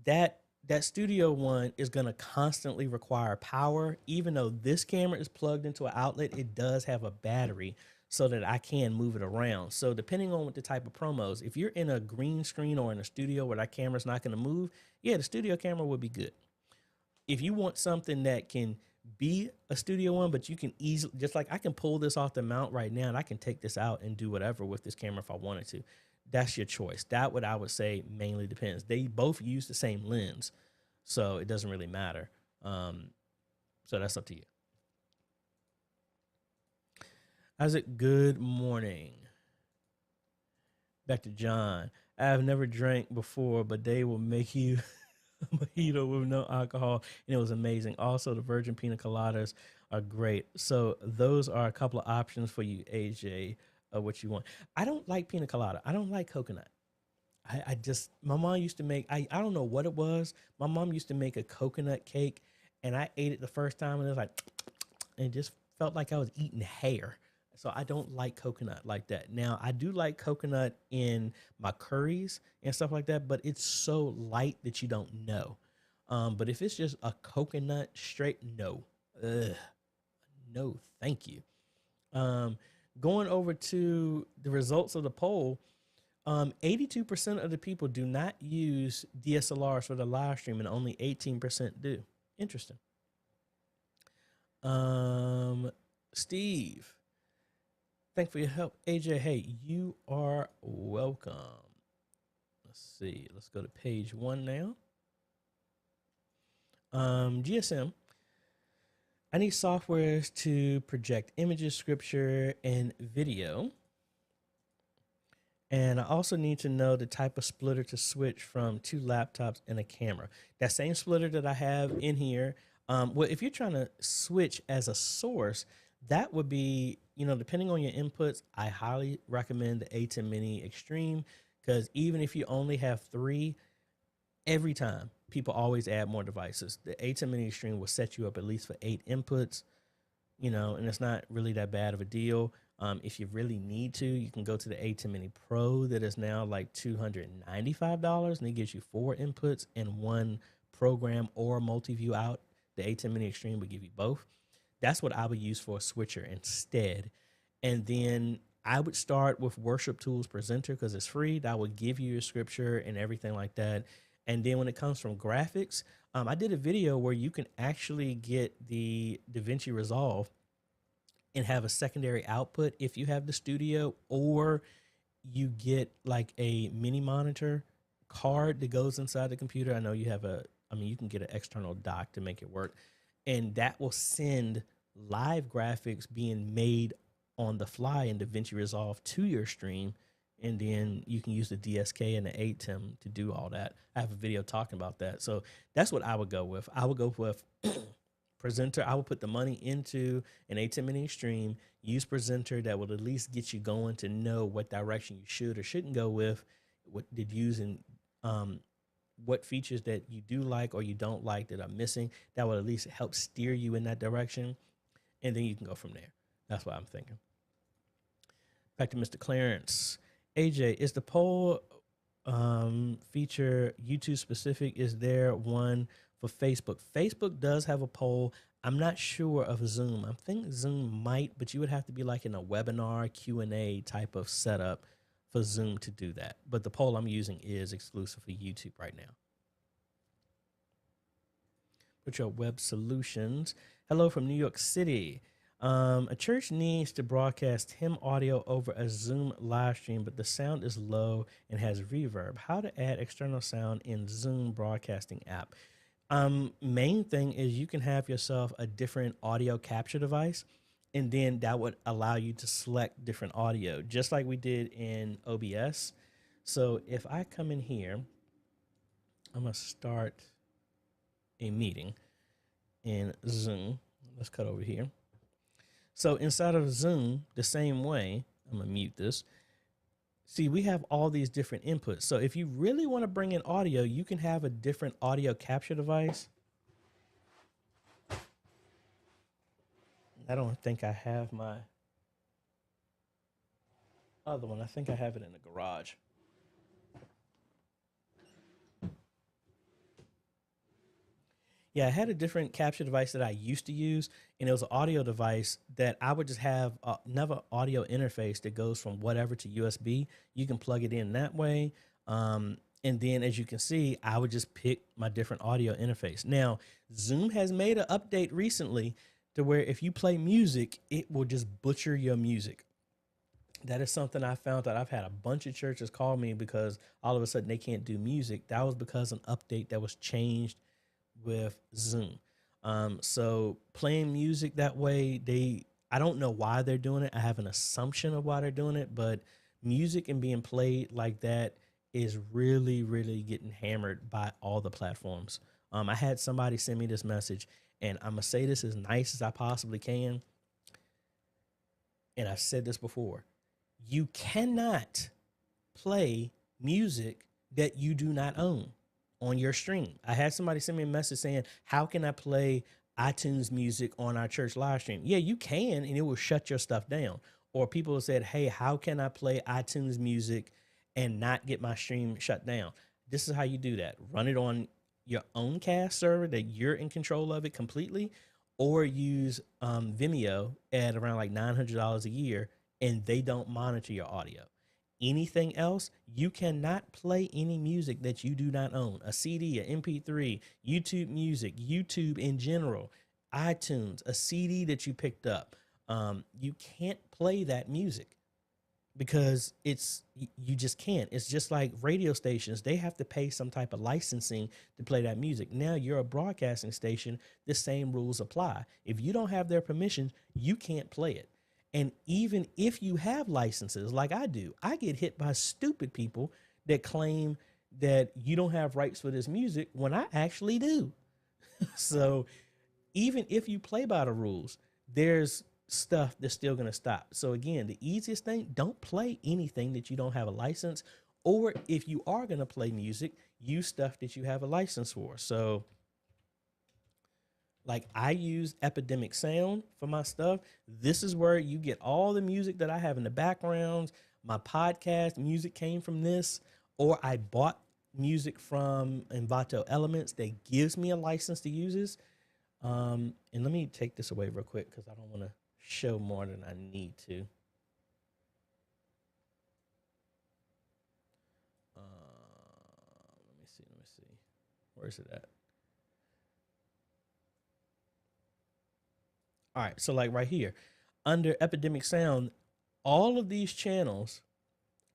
That studio one is going to constantly require power. Even though this camera is plugged into an outlet, it does have a battery so that I can move it around. So depending on what the type of promos, if you're in a green screen or in a studio where that camera's not going to move, yeah, the studio camera would be good. If you want something that can be a studio one, but you can easily, just like I can pull this off the mount right now and I can take this out and do whatever with this camera if I wanted to. That's your choice. That what I would say mainly depends. They both use the same lens, so it doesn't really matter. So that's up to you. Isaac, good morning. Back to John. I have never drank before, but they will make you mojito with no alcohol, and it was amazing. Also, the virgin pina coladas are great. So those are a couple of options for you, AJ, of what you want. I don't like pina colada. I don't like coconut. My mom used to make, I don't know what it was. My mom used to make a coconut cake, and I ate it the first time, and it was like, and it just felt like I was eating hair. So I don't like coconut like that. Now, I do like coconut in my curries and stuff like that, but it's so light that you don't know. But if it's just a coconut straight, no. No, thank you. Going over to the results of the poll, 82% of the people do not use DSLRs for the live stream, and only 18% do. Interesting. Steve, thanks for your help. AJ, hey, you are welcome. let's see. Let's go to page 1 now. GSM. I need softwares to project images, scripture, and video. And I also need to know the type of splitter to switch from 2 laptops and a camera. That same splitter that I have in here. Well, if you're trying to switch as a source, that would be, depending on your inputs, I highly recommend the A10 Mini Extreme, because even if you only have 3, every time people always add more devices. The A10 Mini Extreme will set you up at least for 8 inputs, and it's not really that bad of a deal. If you really need to, you can go to the A10 Mini Pro that is now like $295, and it gives you 4 inputs and 1 program or multi-view out. The A10 Mini Extreme would give you both. That's what I would use for a switcher instead. And then I would start with Worship Tools Presenter because it's free. That would give you your scripture and everything like that. And then when it comes from graphics, I did a video where you can actually get the DaVinci Resolve and have a secondary output if you have the studio, or you get like a mini monitor card that goes inside the computer. I know you have you can get an external dock to make it work, and that will send live graphics being made on the fly in DaVinci Resolve to your stream. And then you can use the DSK and the ATEM to do all that. I have a video talking about that. So that's what I would go with. I would go with Presenter. I would put the money into an A10 Mini Extreme, use Presenter. That would at least get you going to know what direction you should or shouldn't go with, what did use, and what features that you do like or you don't like that are missing. That would at least help steer you in that direction. And then you can go from there. That's what I'm thinking. Back to Mr. Clarence. AJ, is the poll feature YouTube specific? Is there one for Facebook? Facebook does have a poll. I'm not sure of Zoom. I think Zoom might, but you would have to be like in a webinar Q&A type of setup for Zoom to do that. But the poll I'm using is exclusive for YouTube right now. Put your web solutions. Hello from New York City. A church needs to broadcast hymn audio over a Zoom live stream, but the sound is low and has reverb. How to add external sound in Zoom broadcasting app? Main thing is you can have yourself a different audio capture device, and then that would allow you to select different audio, just like we did in OBS. So if I come in here, I'm going to start a meeting in Zoom. Let's cut over here. So inside of Zoom, the same way, I'm going to mute this. See, we have all these different inputs. So if you really want to bring in audio, you can have a different audio capture device. I don't think I have my other one. I think I have it in the garage. Yeah, I had a different capture device that I used to use, and it was an audio device that I would just have another audio interface that goes from whatever to USB. You can plug it in that way. And then, as you can see, I would just pick my different audio interface. Now, Zoom has made an update recently to where if you play music, it will just butcher your music. That is something I found that I've had a bunch of churches call me because all of a sudden they can't do music. That was because an update that was changed with Zoom. So playing music that way, I don't know why they're doing it. I have an assumption of why they're doing it, but music and being played like that is really, really getting hammered by all the platforms. I had somebody send me this message, and I'm gonna say this as nice as I possibly can. And I've said this before. You cannot play music that you do not own on your stream. I had somebody send me a message saying, how can I play iTunes music on our church live stream? Yeah, you can, and it will shut your stuff down. Or people said, hey, how can I play iTunes music and not get my stream shut down? This is how you do that. Run it on your own cast server that you're in control of it completely, or use Vimeo at around like $900 a year, and they don't monitor your audio. Anything else, you cannot play any music that you do not own. A CD, an MP3, YouTube music, YouTube in general, iTunes, a CD that you picked up. You can't play that music. because you just can't. It's just like radio stations. They have to pay some type of licensing to play that music. Now you're a broadcasting station, the same rules apply. If you don't have their permission, you can't play it. And even if you have licenses like I do, I get hit by stupid people that claim that you don't have rights for this music when I actually do. So even if you play by the rules, there's stuff that's still going to stop. So again, the easiest thing, don't play anything that you don't have a license, or if you are going to play music, use stuff that you have a license for. So like I use Epidemic Sound for my stuff. This is where you get all the music that I have in the background. My podcast music came from this, or I bought music from Envato Elements that gives me a license to use this. And let me take this away real quick because I don't want to show more than I need to. Let me see. Where's it at? All right, so like right here, under Epidemic Sound, all of these channels,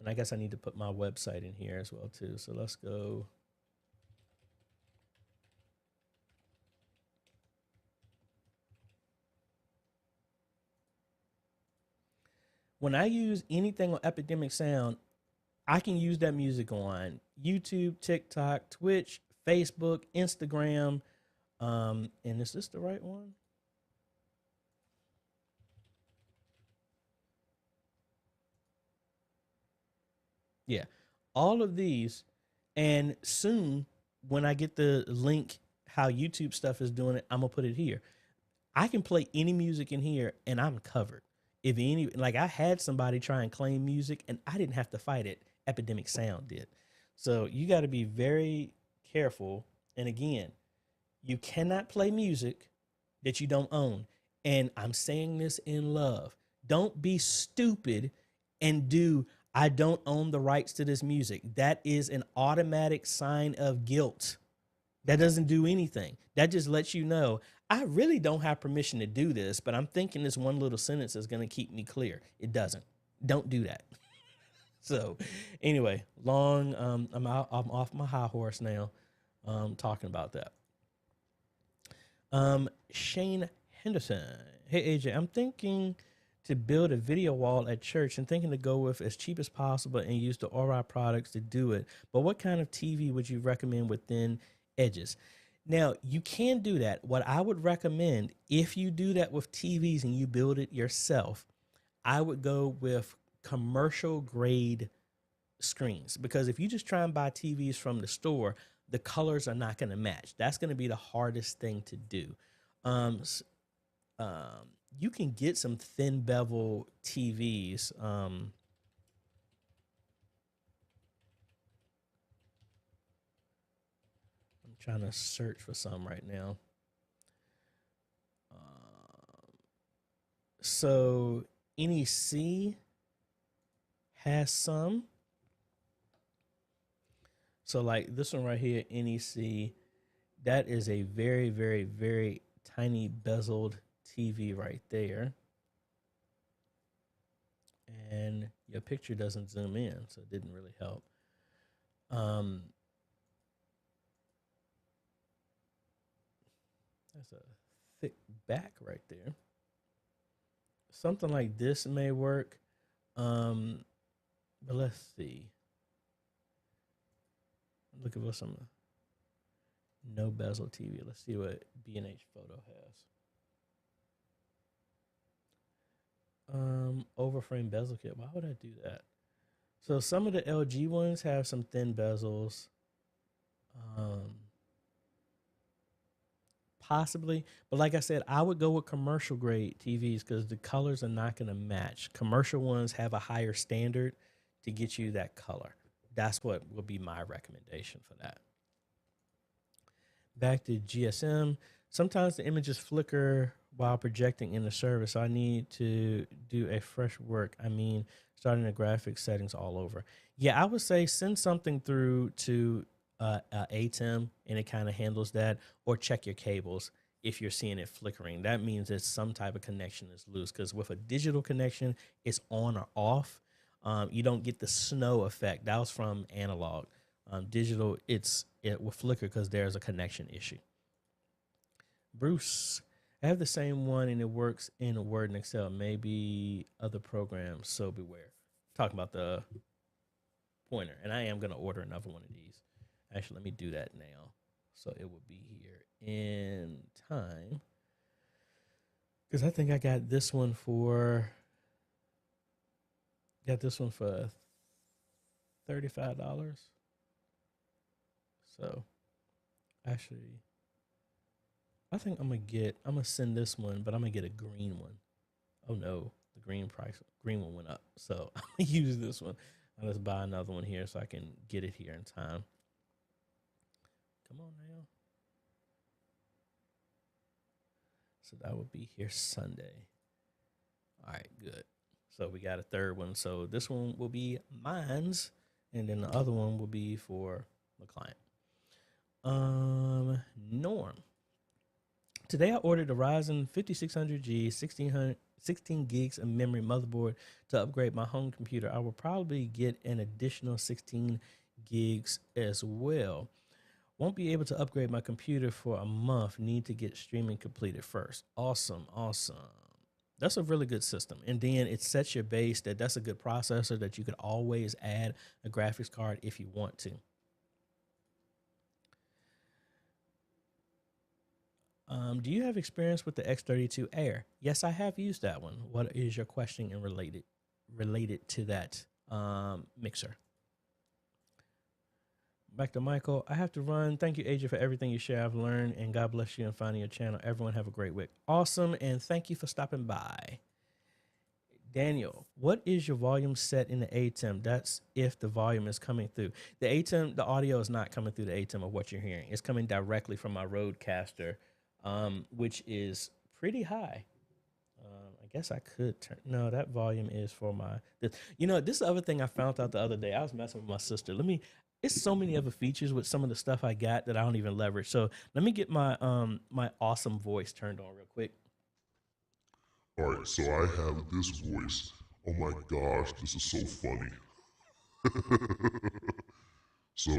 and I guess I need to put my website in here as well too. So let's go. When I use anything on Epidemic Sound, I can use that music on YouTube, TikTok, Twitch, Facebook, Instagram. And is this the right one? Yeah, all of these. And soon, when I get the link, how YouTube stuff is doing it, I'm going to put it here. I can play any music in here and I'm covered. If any, like I had somebody try and claim music and I didn't have to fight it. Epidemic Sound did. So you got to be very careful. And again, you cannot play music that you don't own. And I'm saying this in love. Don't be stupid and do, I don't own the rights to this music. That is an automatic sign of guilt. That doesn't do anything. That just lets you know, I really don't have permission to do this, but I'm thinking this one little sentence is going to keep me clear. It doesn't. Don't do that. So anyway, I'm off my high horse now, talking about that. Shane Henderson. Hey, AJ, I'm thinking to build a video wall at church and thinking to go with as cheap as possible and use the Ori products to do it. But what kind of TV would you recommend with thin edges? Now, you can do that. What I would recommend, if you do that with TVs and you build it yourself, I would go with commercial grade screens, because if you just try and buy TVs from the store, the colors are not going to match. That's going to be the hardest thing to do. You can get some thin bevel TVs. I'm trying to search for some right now. So NEC has some. So like this one right here, NEC, that is a very, very, very tiny bezeled TV right there. And your picture doesn't zoom in, so it didn't really help. That's a thick back right there. Something like this may work. But let's see. Look at some no bezel TV. Let's see what B&H Photo has. Overframe bezel kit. Why would I do that? So some of the LG ones have some thin bezels. Possibly, but like I said, I would go with commercial grade TVs because the colors are not going to match. Commercial ones have a higher standard to get you that color. That's what would be my recommendation for that. Back to GSM. Sometimes the images flicker while projecting in the service, so I need to do a fresh work. I mean, starting the graphics settings all over. Yeah, I would say send something through to ATEM and it kind of handles that, or check your cables if you're seeing it flickering. That means that some type of connection is loose, because with a digital connection, it's on or off. You don't get the snow effect. That was from analog. Digital, it will flicker because there's a connection issue. Bruce, I have the same one and it works in Word and Excel. Maybe other programs, so beware. Talking about the pointer, and I am going to order another one of these. Actually, let me do that now, so it will be here in time. Because I think I got this one for $35. So actually, I think I'm gonna send this one, but I'm gonna get a green one. Oh no, the green one went up. So I'm gonna use this one. I'll just buy another one here so I can get it here in time. Come on now. So that would be here Sunday. All right, good. So we got a third one. So this one will be mine's, and then the other one will be for the client. Norm. Today I ordered a Ryzen 5600G 16 gigs of memory motherboard to upgrade my home computer. I will probably get an additional 16 gigs as well. Won't be able to upgrade my computer for a month. Need to get streaming completed first. Awesome. That's a really good system. And then it sets your base that's a good processor that you could always add a graphics card if you want to. Do you have experience with the X32 Air? Yes, I have used that one. What is your question and related to that mixer? Back to Michael. I have to run. Thank you, AJ, for everything you share. I've learned, and God bless you and finding your channel. Everyone have a great week. Awesome, and thank you for stopping by. Daniel, what is your volume set in the ATEM? That's if the volume is coming through. The ATEM, the audio is not coming through the ATEM of what you're hearing. It's coming directly from my Rodecaster, which is pretty high. I guess I could turn. No, that volume is for my. This is the other thing I found out the other day. I was messing with my sister. It's so many other features with some of the stuff I got that I don't even leverage. So let me get my my awesome voice turned on real quick. All right, so I have this voice. Oh my gosh, this is so funny. So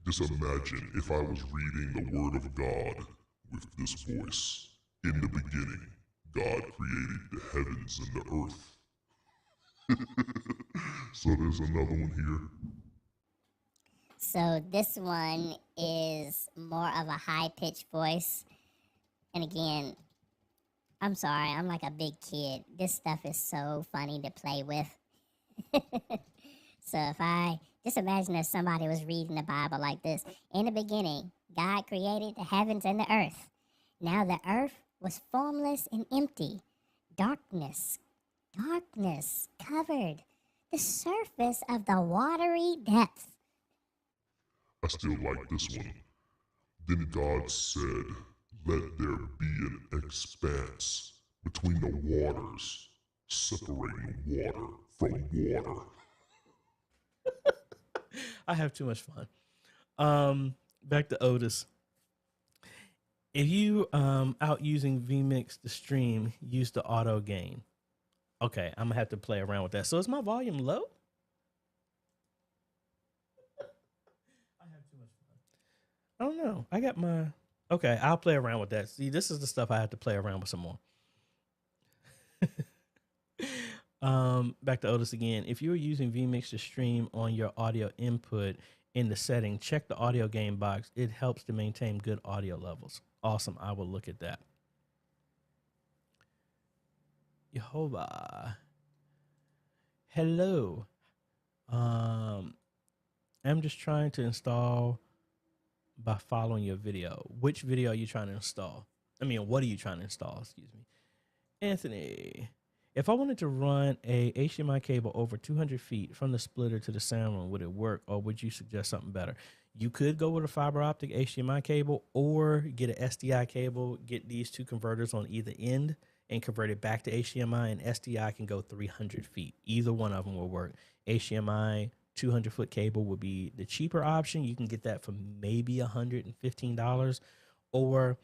just imagine if I was reading the Word of God with this voice. In the beginning, God created the heavens and the earth. So there's another one here. So this one is more of a high-pitched voice. And again, I'm sorry, I'm like a big kid. This stuff is so funny to play with. So if I just imagine if somebody was reading the Bible like this. In the beginning, God created the heavens and the earth. Now the earth was formless and empty. Darkness covered the surface of the watery depths. I still like this one. Then God said, let there be an expanse between the waters, separating water from water. I have too much fun. Back to Otis. If you out using vMix to stream, use the auto gain. Okay, I'm gonna have to play around with that. So is my volume low? I have too much fun. I don't know. I got my. Okay, I'll play around with that. See, this is the stuff I have to play around with some more. Back to Otis again. If you're using vMix to stream on your audio input in the setting, check the audio gain box. It helps to maintain good audio levels. Awesome. I will look at that. Jehovah. Hello. I'm just trying to install by following your video. Which video are you trying to install? What are you trying to install? Excuse me. Anthony. If I wanted to run a HDMI cable over 200 feet from the splitter to the sound room, would it work, or would you suggest something better? You could go with a fiber optic HDMI cable or get an SDI cable, get these two converters on either end and convert it back to HDMI, and SDI can go 300 feet. Either one of them will work. HDMI 200-foot cable would be the cheaper option. You can get that for maybe $115, or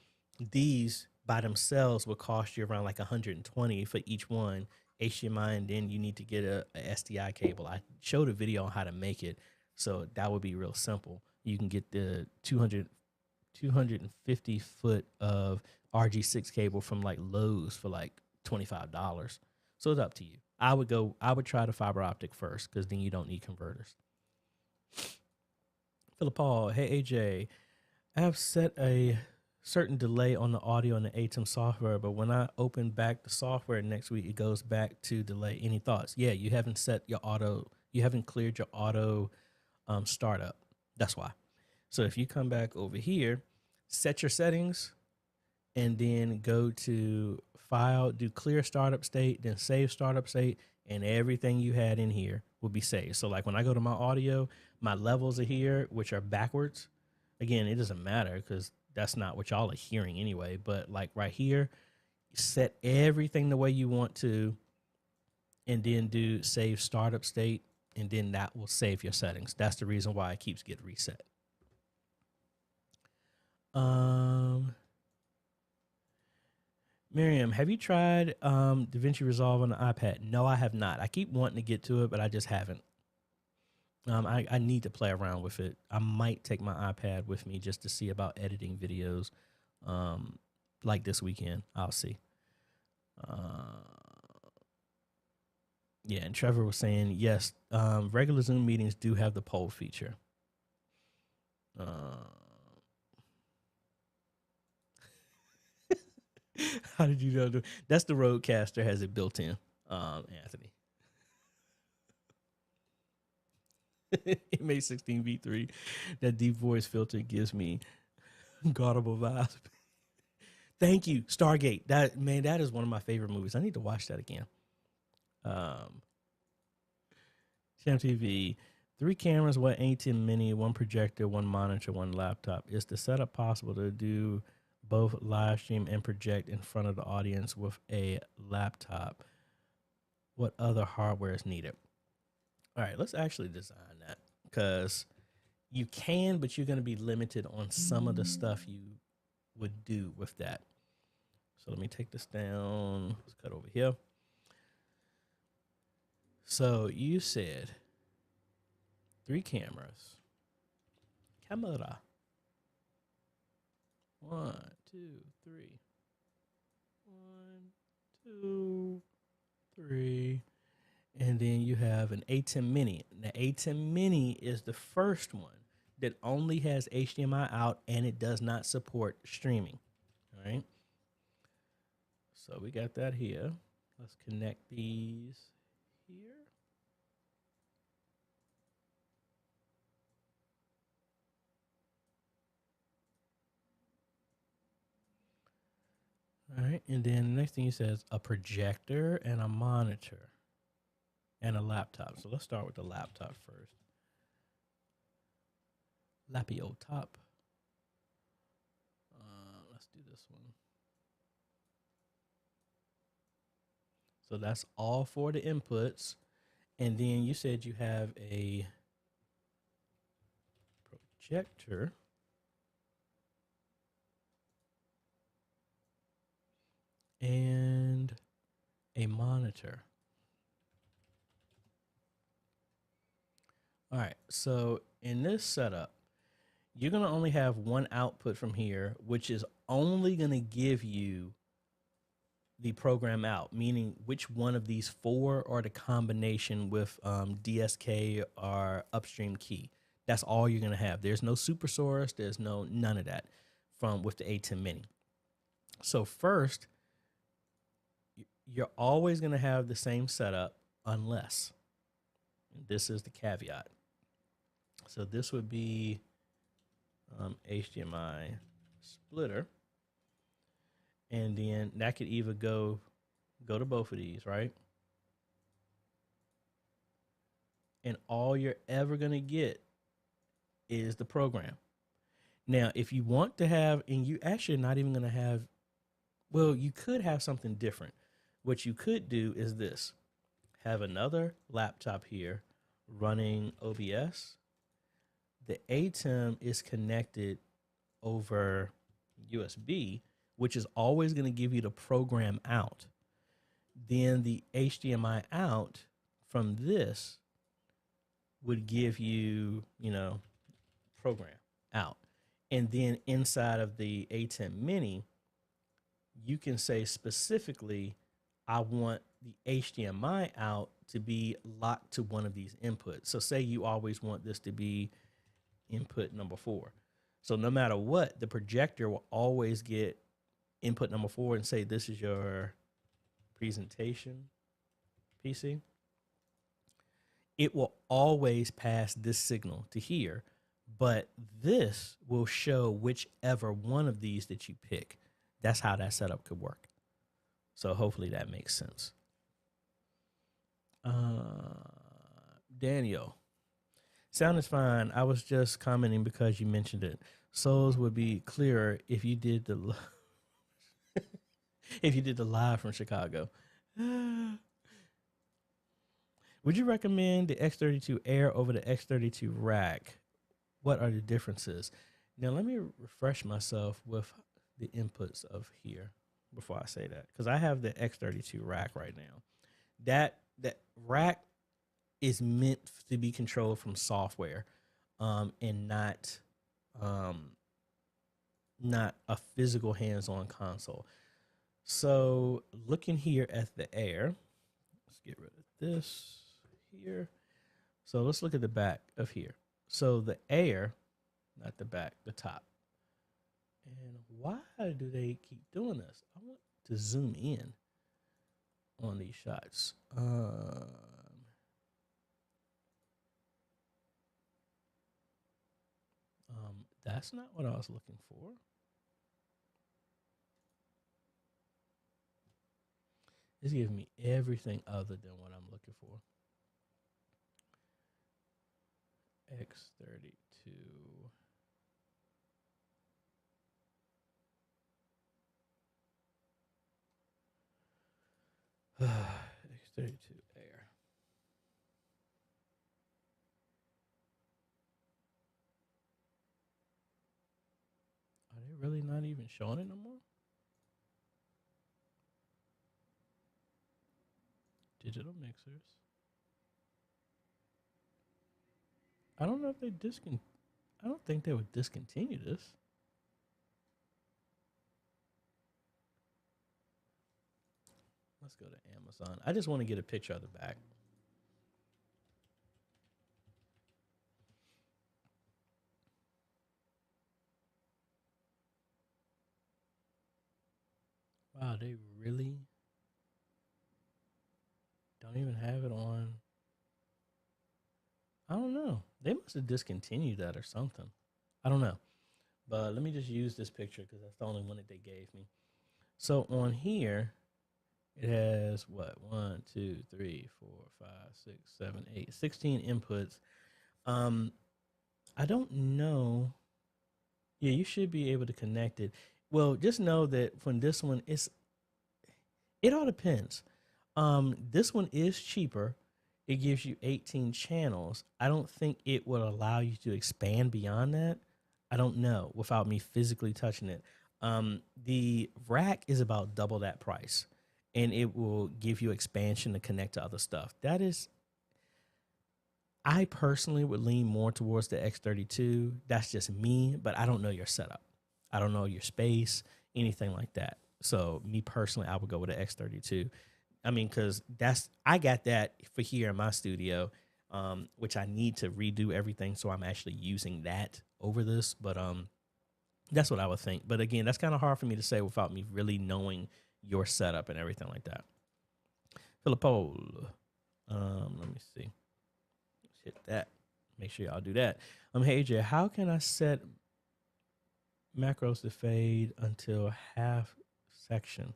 these by themselves will cost you around like 120 for each one HDMI, and then you need to get a SDI cable. I showed a video on how to make it, so that would be real simple. You can get the 250 foot of RG6 cable from like Lowe's for like $25. So it's up to you. I would try the fiber optic first, because then you don't need converters. Philip Paul, hey AJ, I have set a certain delay on the audio in the ATEM software, but when I open back the software next week, it goes back to delay. Any thoughts? Yeah, you haven't set your auto, you haven't cleared your auto startup. That's why. So if you come back over here, set your settings, and then go to File, do clear startup state, then save startup state, and everything you had in here will be saved. So like when I go to my audio, my levels are here, which are backwards. Again, it doesn't matter because that's not what y'all are hearing anyway. But like right here, set everything the way you want to, and then do save startup state, and then that will save your settings. That's the reason why it keeps getting reset. Miriam, have you tried DaVinci Resolve on the iPad? No, I have not. I keep wanting to get to it, but I just haven't. I need to play around with it. I might take my iPad with me just to see about editing videos like this weekend. I'll see. Yeah, and Trevor was saying, yes, regular Zoom meetings do have the poll feature. How did you know? That's the Rodecaster has it built in, Anthony. MA16V3, that deep voice filter gives me Gaudible vibes. Thank you, Stargate. That is one of my favorite movies. I need to watch that again. Sam TV, 3 cameras, one ATEM Mini, 1 projector, 1 monitor, 1 laptop. Is the setup possible to do both live stream and project in front of the audience with a laptop? What other hardware is needed? All right, let's actually design that, because you can, but you're going to be limited on some of the stuff you would do with that. So let me take this down. Let's cut over here. So you said 3 cameras. Camera. 1, 2, 3. 1, 2, 3. And then you have an ATEM Mini. The ATEM Mini is the first one that only has HDMI out, and it does not support streaming. All right. So we got that here. Let's connect these here. All right. And then the next thing he says, a projector and a monitor and a laptop. So let's start with the laptop first. Lappy old top. Let's do this one. So that's all for the inputs. And then you said you have a projector and a monitor. All right, so in this setup, you're going to only have one output from here, which is only going to give you the program out, meaning which one of these 4 are the combination with DSK or upstream key. That's all you're going to have. There's no super source. There's none of that with the ATEM Mini. So first, you're always going to have the same setup unless, this is the caveat. So this would be HDMI splitter. And then that could either go to both of these, right? And all you're ever going to get is the program. Now, if you want to have, and you actually not even going to have, well, you could have something different. What you could do is this. Have another laptop here running OBS. The ATEM is connected over USB, which is always going to give you the program out. Then the HDMI out from this would give you, program out. And then inside of the A10 Mini, you can say specifically, I want the HDMI out to be locked to one of these inputs. So say you always want this to be input number 4. So no matter what, the projector will always get input number 4 and say, this is your presentation PC. It will always pass this signal to here, but this will show whichever one of these that you pick. That's how that setup could work. So hopefully that makes sense. Daniel, sound is fine. I was just commenting because you mentioned it. Souls would be clearer if you did the if you did the live from Chicago. Would you recommend the X32 Air over the X32 Rack? What are the differences? Now let me refresh myself with the inputs of here before I say that, because I have the X32 Rack right now. That rack is meant to be controlled from software, and not a physical hands-on console. So looking here at the Air, let's get rid of this here. So let's look at the back of here. So the Air, not the back, the top. And why do they keep doing this? I want to zoom in on these shots. That's not what I was looking for. It's giving me everything other than what I'm looking for. X32. X32 Air. Are they really not even showing it no more? Digital mixers. I don't know if they I don't think they would discontinue this. Let's go to Amazon. I just want to get a picture of the back. Wow, they really don't even have it on. I don't know. They must have discontinued that or something. I don't know. But let me just use this picture because that's the only one that they gave me. So on here, it has what? 1, 2, 3, 4, 5, 6, 7, 8, 16 inputs. I don't know. Yeah, you should be able to connect it. Well, just know that from this one, it all depends. This one is cheaper. It gives you 18 channels. I don't think it will allow you to expand beyond that. I don't know without me physically touching it. The rack is about double that price, and it will give you expansion to connect to other stuff. That is, I personally would lean more towards the X32. That's just me, but I don't know your setup. I don't know your space, anything like that. So me personally, I would go with the X32. I mean, because I got that for here in my studio, which I need to redo everything. So I'm actually using that over this. But that's what I would think. But again, that's kind of hard for me to say without me really knowing your setup and everything like that. Filippo, let me see. Let's hit that. Make sure y'all do that. Hey, AJ, how can I set macros to fade until half section?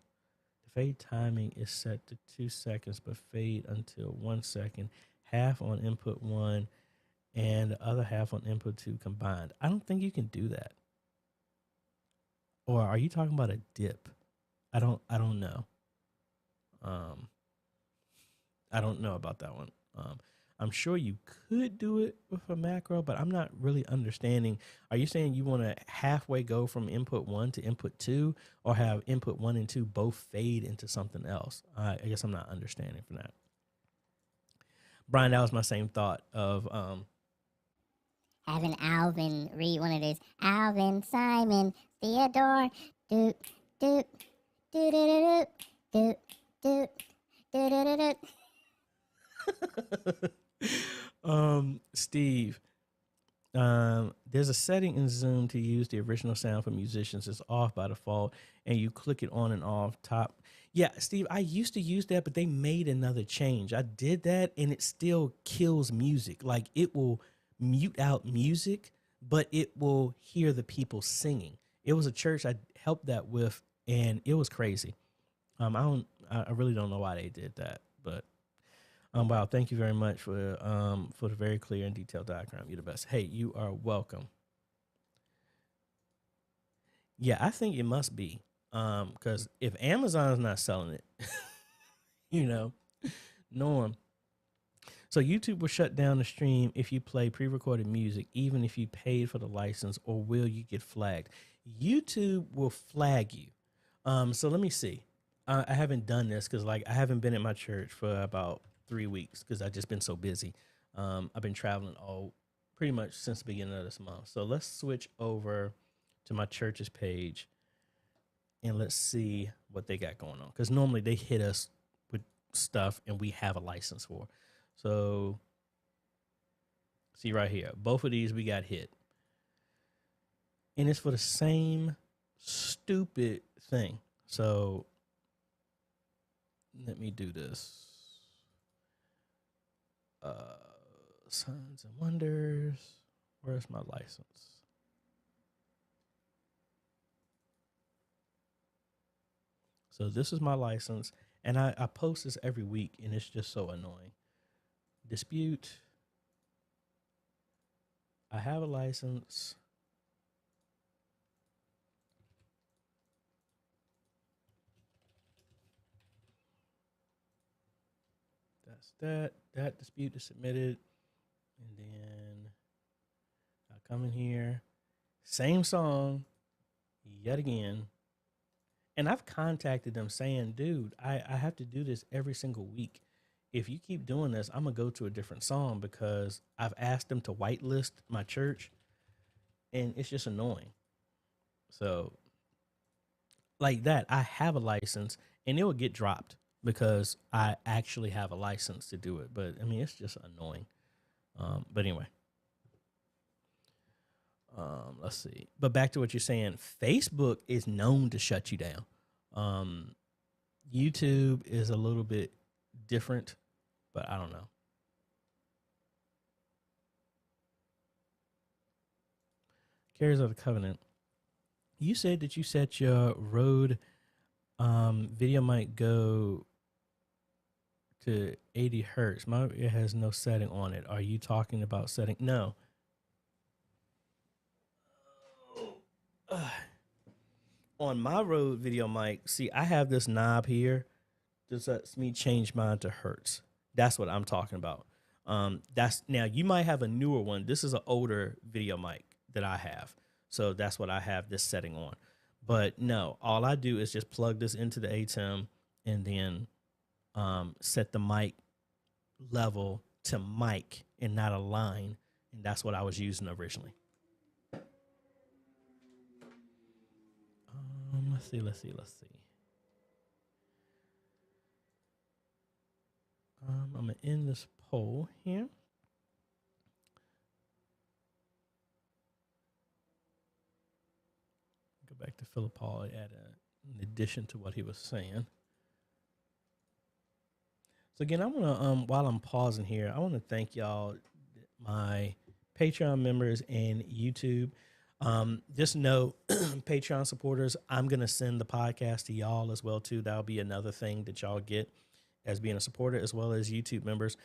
The fade timing is set to 2 seconds, but fade until 1 second. Half on input 1 and the other half on input 2 combined. I don't think you can do that. Or are you talking about a dip? I don't know. I don't know about that one. I'm sure you could do it with a macro, but I'm not really understanding. Are you saying you want to halfway go from input 1 to input 2, or have input 1 and 2 both fade into something else? I guess I'm not understanding from that. Brian, that was my same thought of having Alvin read one of these. Alvin, Simon, Theodore, doot, doot, doot, doot, doot, doot, doot, doot, doot. Steve, there's a setting in Zoom to use the original sound for musicians. It's off by default, and you click it on and off top. Yeah, Steve, I used to use that, but they made another change. I did that, and it still kills music. Like, it will mute out music, but it will hear the people singing. It was a church I helped that with, and it was crazy. I really don't know why they did that, but wow, thank you very much for the very clear and detailed diagram. You're the best. Hey, you are welcome. Yeah, I think it must be, because if Amazon's not selling it, Norm. So YouTube will shut down the stream if you play pre-recorded music, even if you paid for the license, or will you get flagged? YouTube will flag you. So let me see. I haven't done this because, I haven't been at my church for about 3 weeks because I've just been so busy. I've been traveling pretty much since the beginning of this month. So let's switch over to my church's page and let's see what they got going on. Because normally they hit us with stuff and we have a license for. So see right here, both of these we got hit. And it's for the same stupid thing. So let me do this. Signs and Wonders. Where's my license? So this is my license, and I post this every week, and it's just so annoying. Dispute. I have a license. That's that. That dispute is submitted. And then I come in here. Same song. Yet again. And I've contacted them saying, dude, I have to do this every single week. If you keep doing this, I'm going to go to a different song because I've asked them to whitelist my church. And it's just annoying. So, like that, I have a license and it will get dropped because I actually have a license to do it. But, I mean, it's just annoying. But anyway. Let's see. But back to what you're saying. Facebook is known to shut you down. YouTube is a little bit different, but I don't know. Carriers of the Covenant. You said that you set your Rode video might go to 80 hertz. It has no setting on it. Are you talking about setting? No. On my Rode video mic, see, I have this knob here. This lets me change mine to hertz. That's what I'm talking about. Now you might have a newer one. This is an older video mic that I have. So that's what I have this setting on. But no, all I do is just plug this into the ATEM and then set the mic level to mic and not a line. And that's what I was using originally. Let's see. I'm going to end this poll here. Go back to Philip Paul, add an addition to what he was saying. So again, I want to, while I'm pausing here, I want to thank y'all, my Patreon members and YouTube. Just know, Patreon supporters, I'm going to send the podcast to y'all as well, too. That'll be another thing that y'all get as being a supporter, as well as YouTube members.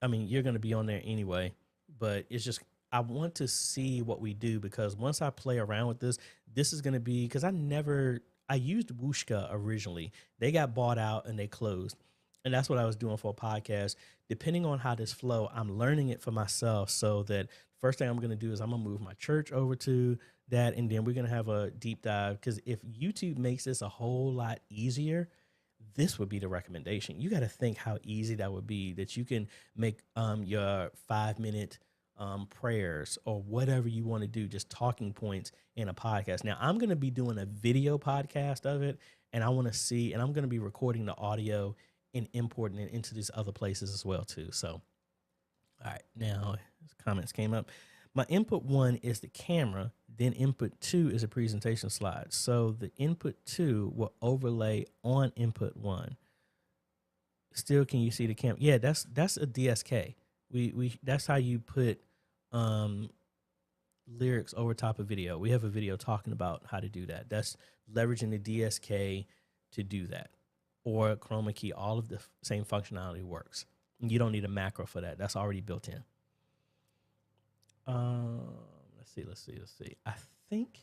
I mean, you're going to be on there anyway, but it's just, I want to see what we do, because once I play around with this is going to be, because I used Wooshka originally. They got bought out and they closed. And that's what I was doing for a podcast. Depending on how this flow, I'm learning it for myself so that first thing I'm going to do is I'm going to move my church over to that. And then we're going to have a deep dive, because if YouTube makes this a whole lot easier, this would be the recommendation. You got to think how easy that would be, that you can make your 5-minute prayers or whatever you want to do, just talking points in a podcast. Now, I'm going to be doing a video podcast of it, and I want to see, and I'm going to be recording the audio and importing it into these other places as well too. So, all right, now comments came up. My input 1 is the camera, then input 2 is a presentation slide. So the input 2 will overlay on input 1. Still, can you see the camera? Yeah, that's a DSK. We that's how you put lyrics over top of video. We have a video talking about how to do that. That's leveraging the DSK to do that. Or chroma key, all of the same functionality works. You don't need a macro for that. That's already built in. Let's see. I think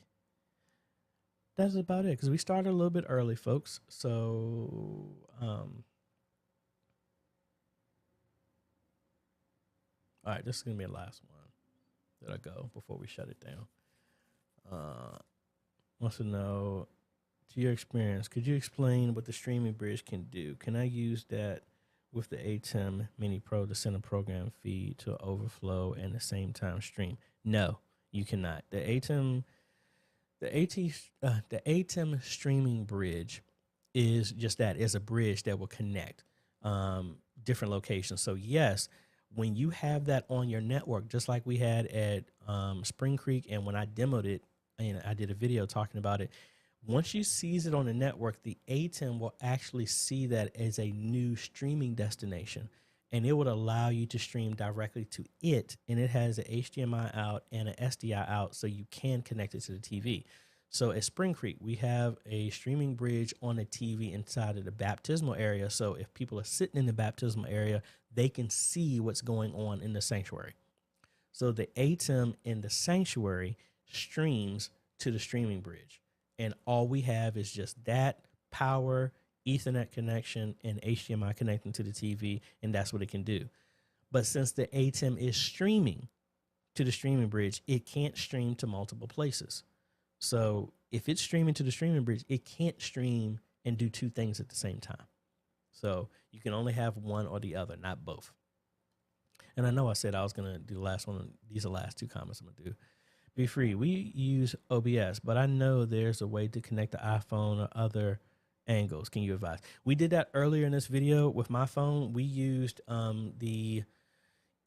that's about it, because we started a little bit early, folks. So, all right, this is going to be the last one that I go before we shut it down. Wants to know, to your experience, could you explain what the streaming bridge can do? Can I use that with the ATEM Mini Pro to send a program feed to overflow and at the same time stream? No, you cannot. The ATEM streaming bridge is just that. It's a bridge that will connect different locations. So yes, when you have that on your network, just like we had at Spring Creek, and when I demoed it, and I did a video talking about it, once you seize it on the network, the ATEM will actually see that as a new streaming destination, and it would allow you to stream directly to it. And it has an HDMI out and an SDI out, so you can connect it to the TV. So at Spring Creek, we have a streaming bridge on the TV inside of the baptismal area. So if people are sitting in the baptismal area, they can see what's going on in the sanctuary. So the ATEM in the sanctuary streams to the streaming bridge. And all we have is just that power, Ethernet connection, and HDMI connecting to the TV, and that's what it can do. But since the ATEM is streaming to the streaming bridge, it can't stream to multiple places. So if it's streaming to the streaming bridge, it can't stream and do two things at the same time. So you can only have one or the other, not both. And I know I said I was going to do the last one. These are the last two comments I'm going to do. Be free. We use OBS, but I know there's a way to connect the iPhone or other angles. Can you advise? We did that earlier in this video with my phone. We used the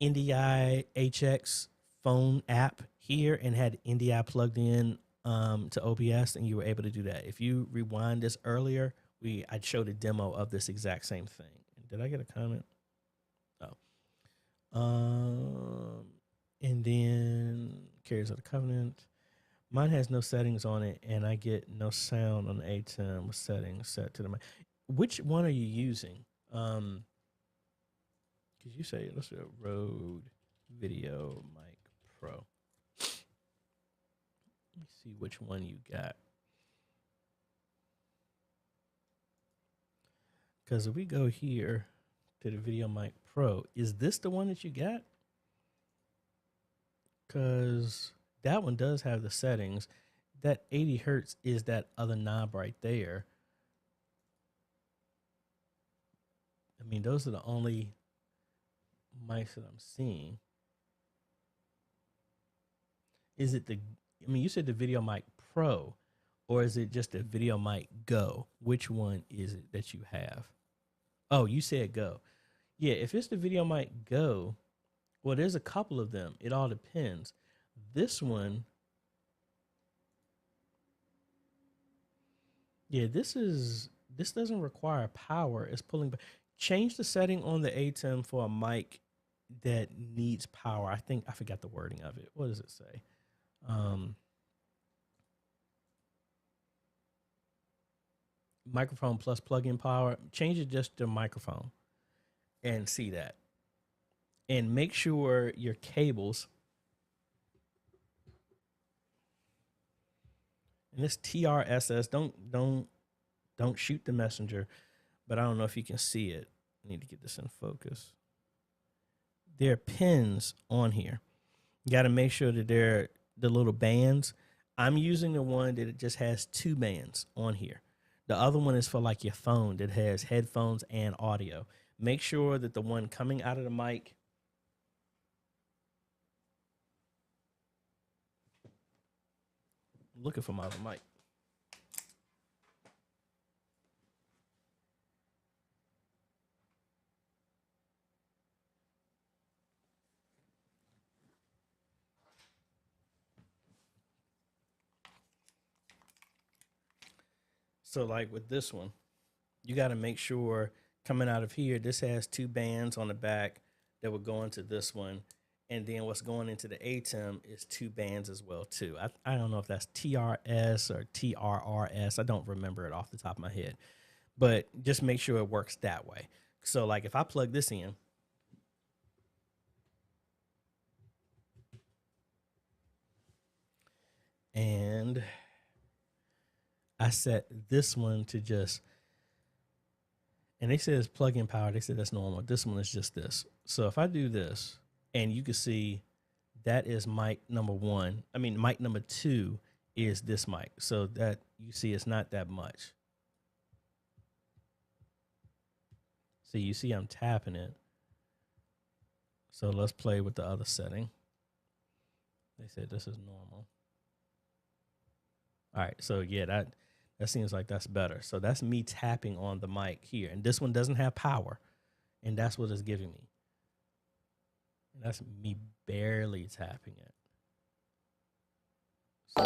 NDI HX phone app here and had NDI plugged in to OBS, and you were able to do that. If you rewind this earlier, I showed a demo of this exact same thing. Did I get a comment? Oh. And then Carriers of the Covenant. Mine has no settings on it, and I get no sound on the ATEM with settings set to the mic. Which one are you using? Because you say, let's do a Rode Video Mic Pro. Let me see which one you got. Because if we go here to the Video Mic Pro, is this the one that you got? Because that one does have the settings. That 80 hertz is that other knob right there. I mean, those are the only mics that I'm seeing. Is it you said the Video Mic Pro, or is it just the Video Mic Go? Which one is it that you have? Oh, you said Go. Yeah, if it's the Video Mic Go, well, there's a couple of them. It all depends. This one, yeah, this doesn't require power. It's pulling back. Change the setting on the ATEM for a mic that needs power. I forgot the wording of it. What does it say? Microphone plus plug-in power. Change it just to microphone and see that. And make sure your cables, and this TRSS, don't shoot the messenger, but I don't know if you can see it. I need to get this in focus. There are pins on here. You got to make sure that they're the little bands. I'm using the one that it just has 2 bands on here. The other one is for like your phone that has headphones and audio. Make sure that the one coming out of the mic looking for my other mic. So like with this one, you got to make sure coming out of here, this has 2 bands on the back that would go into this one. And then what's going into the ATEM is 2 bands as well too. I don't know if that's TRS or TRRS. I don't remember it off the top of my head, but just make sure it works that way. So like if I plug this in, and I set this one to just, and they said it's plug-in power. They said that's normal. This one is just this. So if I do this, and you can see that is mic number 1. I mean, mic number 2 is this mic. So that you see it's not that much. So you see I'm tapping it. So let's play with the other setting. They said this is normal. All right, so yeah, that seems like that's better. So that's me tapping on the mic here. And this one doesn't have power. And that's what it's giving me. And that's me barely tapping it. So,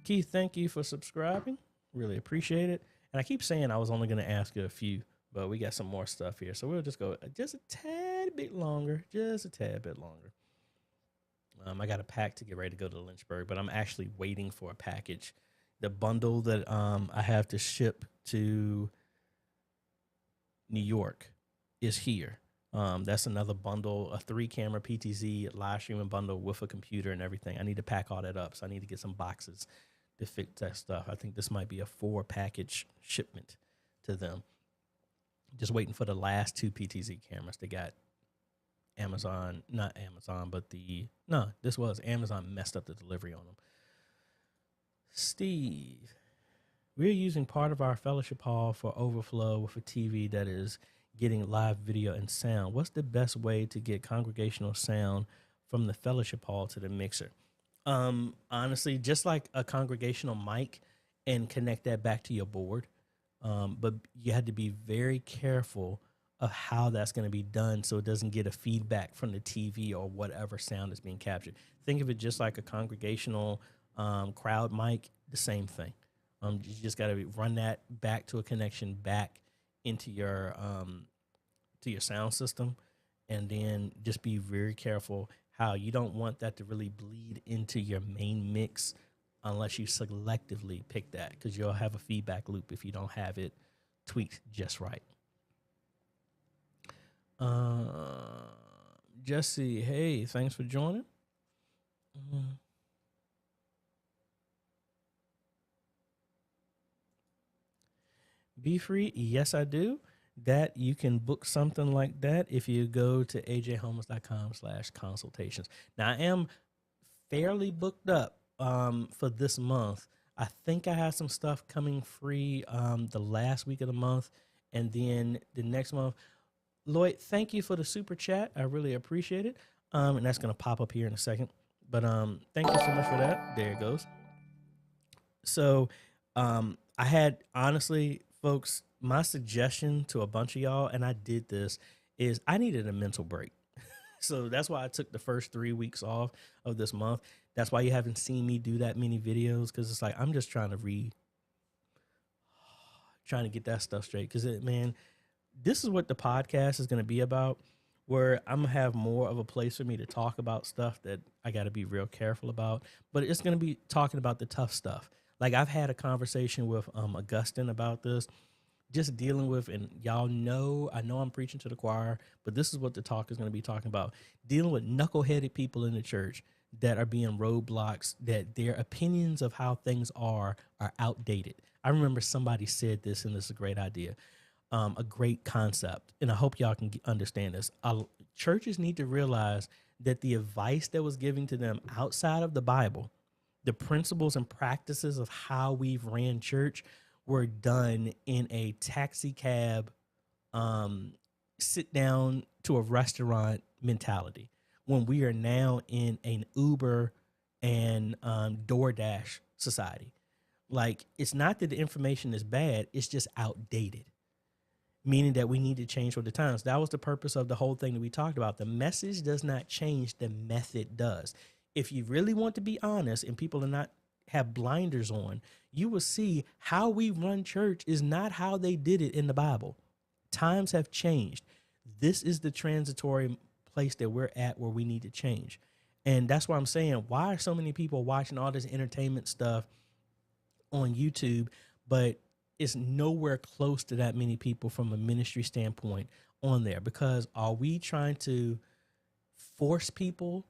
Keith, thank you for subscribing. Really appreciate it. And I keep saying I was only going to ask you a few, but we got some more stuff here. So we'll just go just a tad bit longer. Just a tad bit longer. I got a pack to get ready to go to Lynchburg, but I'm actually waiting for a package. The bundle that I have to ship to New York is here. That's another bundle, a 3-camera PTZ live streaming bundle with a computer and everything. I need to pack all that up, so I need to get some boxes to fix that stuff. I think this might be a 4-package shipment to them. Just waiting for the last 2 PTZ cameras. They got Amazon, not Amazon, but this was Amazon messed up the delivery on them. Steve, we're using part of our fellowship hall for overflow with a TV that is getting live video and sound. What's the best way to get congregational sound from the fellowship hall to the mixer? Honestly, just like a congregational mic and connect that back to your board. But you had to be very careful of how that's going to be done so it doesn't get a feedback from the TV or whatever sound is being captured. Think of it just like a congregational crowd mic, the same thing. You just got to run that back to a connection back into your sound system, and then just be very careful how you don't want that to really bleed into your main mix unless you selectively pick that, because you'll have a feedback loop if you don't have it tweaked just right. Jesse, hey, thanks for joining. Be free, yes, I do. That you can book something like that if you go to ajhomeless.com/consultations. Now, I am fairly booked up for this month. I think I have some stuff coming free the last week of the month, and then the next month. Lloyd, thank you for the super chat. I really appreciate it. And that's going to pop up here in a second. But thank you so much for that. There it goes. So I had, honestly, folks, my suggestion to a bunch of y'all, and I did this, is I needed a mental break. So that's why I took the first 3 weeks off of this month. That's why you haven't seen me do that many videos, because it's like I'm just trying to get that stuff straight. Because, man, this is what the podcast is going to be about, where I'm going to have more of a place for me to talk about stuff that I got to be real careful about. But it's going to be talking about the tough stuff. Like, I've had a conversation with Augustine about this, just dealing with, and y'all know, I know I'm preaching to the choir, but this is what the talk is going to be talking about, dealing with knuckleheaded people in the church that are being roadblocks, that their opinions of how things are outdated. I remember somebody said this, and this is a great idea. a great concept, and I hope y'all can understand this. Churches need to realize that the advice that was given to them outside of the Bible, the principles and practices of how we've ran church, were done in a taxi cab, sit down to a restaurant mentality, when we are now in an Uber and DoorDash society. Like, it's not that the information is bad, it's just outdated, meaning that we need to change with the times. That was the purpose of the whole thing that we talked about. The message does not change, the method does. If you really want to be honest and people are not have blinders on, you will see how we run church is not how they did it in the Bible. Times have changed. This is the transitory place that we're at where we need to change. And that's why I'm saying, why are so many people watching all this entertainment stuff on YouTube, but it's nowhere close to that many people from a ministry standpoint on there? Because are we trying to force people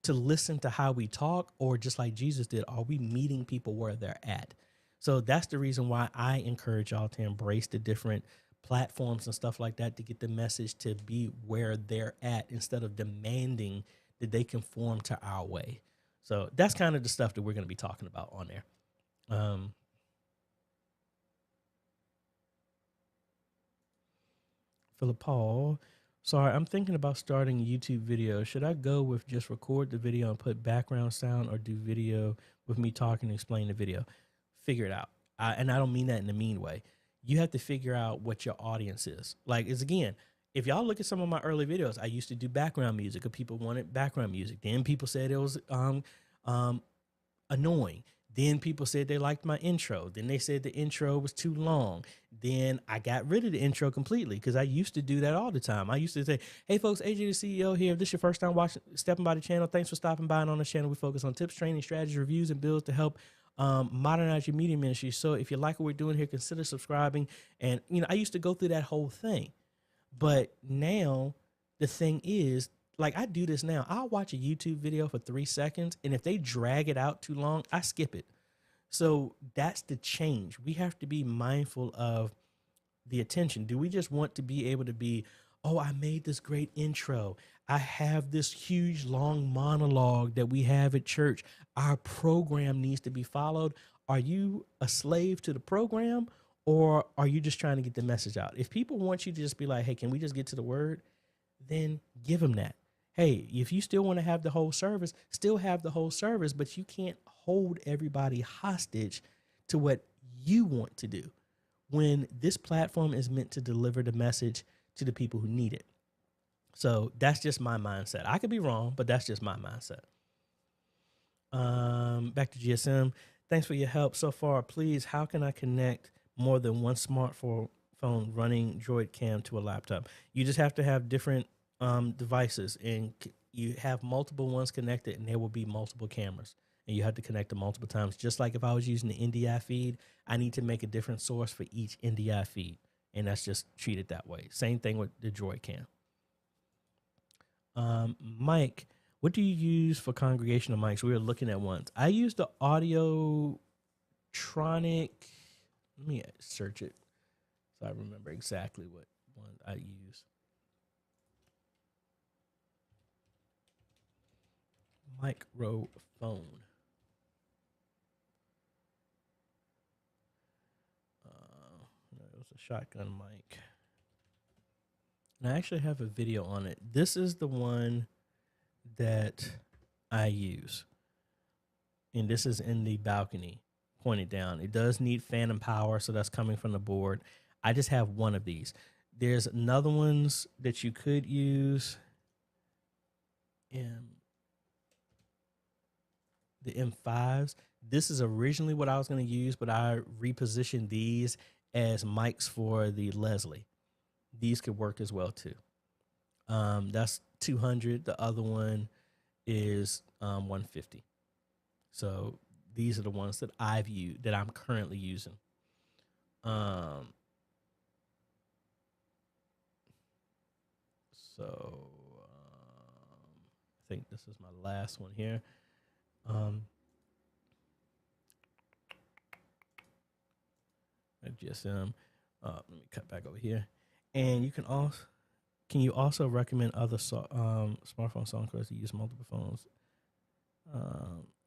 to listen to how we talk, or just like Jesus did, are we meeting people where they're at? So that's the reason why I encourage y'all to embrace the different platforms and stuff like that to get the message to be where they're at, instead of demanding that they conform to our way. So that's kind of the stuff that we're going to be talking about on there. Philip Paul, sorry, I'm thinking about starting a YouTube video. Should I go with just record the video and put background sound, or do video with me talking and explain the video? Figure it out. And I don't mean that in a mean way. You have to figure out what your audience is. Like, it's, again, if y'all look at some of my early videos, I used to do background music, or people wanted background music. Then people said it was annoying. Then people said they liked my intro. Then they said the intro was too long. Then I got rid of the intro completely, because I used to do that all the time. I used to say, hey, folks, AJ the CEO here. If this is your first time stepping by the channel, thanks for stopping by. And on the channel, we focus on tips, training, strategies, reviews, and builds to help modernize your media ministry. So if you like what we're doing here, consider subscribing. And, I used to go through that whole thing. But now the thing is, like, I do this now. I'll watch a YouTube video for 3 seconds, and if they drag it out too long, I skip it. So that's the change. We have to be mindful of the attention. Do we just want to be able to be, oh, I made this great intro, I have this huge long monologue that we have at church, our program needs to be followed? Are you a slave to the program, or are you just trying to get the message out? If people want you to just be like, hey, can we just get to the word? Then give them that. Hey, if you still want to have the whole service, still have the whole service, but you can't hold everybody hostage to what you want to do, when this platform is meant to deliver the message to the people who need it. So that's just my mindset. I could be wrong, but that's just my mindset. Back to GSM. Thanks for your help so far. Please, how can I connect more than one smartphone running Droid Cam to a laptop? You just have to have different devices, and you have multiple ones connected, and there will be multiple cameras, and you have to connect them multiple times. Just like if I was using the NDI feed, I need to make a different source for each NDI feed, and that's just treated that way. Same thing with the Droid Cam. Mike, what do you use for congregational mics? We were looking at ones. I use the Audiotronic. Let me search it so I remember exactly what one I use. Microphone. It was a shotgun mic. And I actually have a video on it. This is the one that I use. And this is in the balcony, pointed down. It does need phantom power, so that's coming from the board. I just have one of these. There's another ones that you could use. The M5s. This is originally what I was going to use, but I repositioned these as mics for the Leslie. These could work as well too. That's 200. The other one is 150. So these are the ones that I've used, that I'm currently using. I think this is my last one here. At GSM. Let me cut back over here. And you can also, can you also recommend other smartphone software to use multiple phones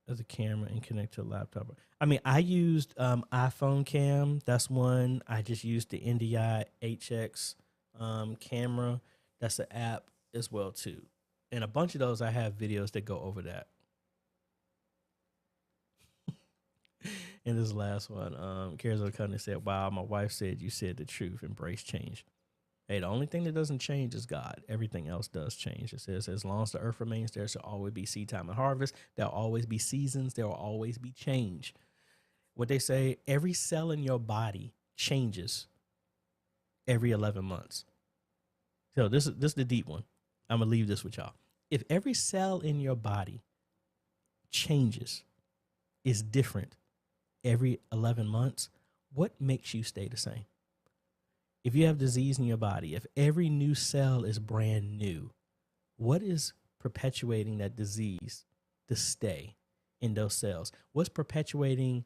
as a camera and connect to a laptop? I mean, I used iPhone Cam. That's one. I just used the NDI HX camera. That's an app as well too. And a bunch of those, I have videos that go over that. And this last one, Cares of the Company said, wow, my wife said you said the truth. Embrace change. Hey, the only thing that doesn't change is God. Everything else does change. It says, as long as the earth remains, there shall always be seed time and harvest. There'll always be seasons. There will always be change. What they say, every cell in your body changes every 11 months. So this is the deep one. I'm going to leave this with y'all. If every cell in your body changes, is different every 11 months, what makes you stay the same? If you have disease in your body, if every new cell is brand new, what is perpetuating that disease to stay in those cells? What's perpetuating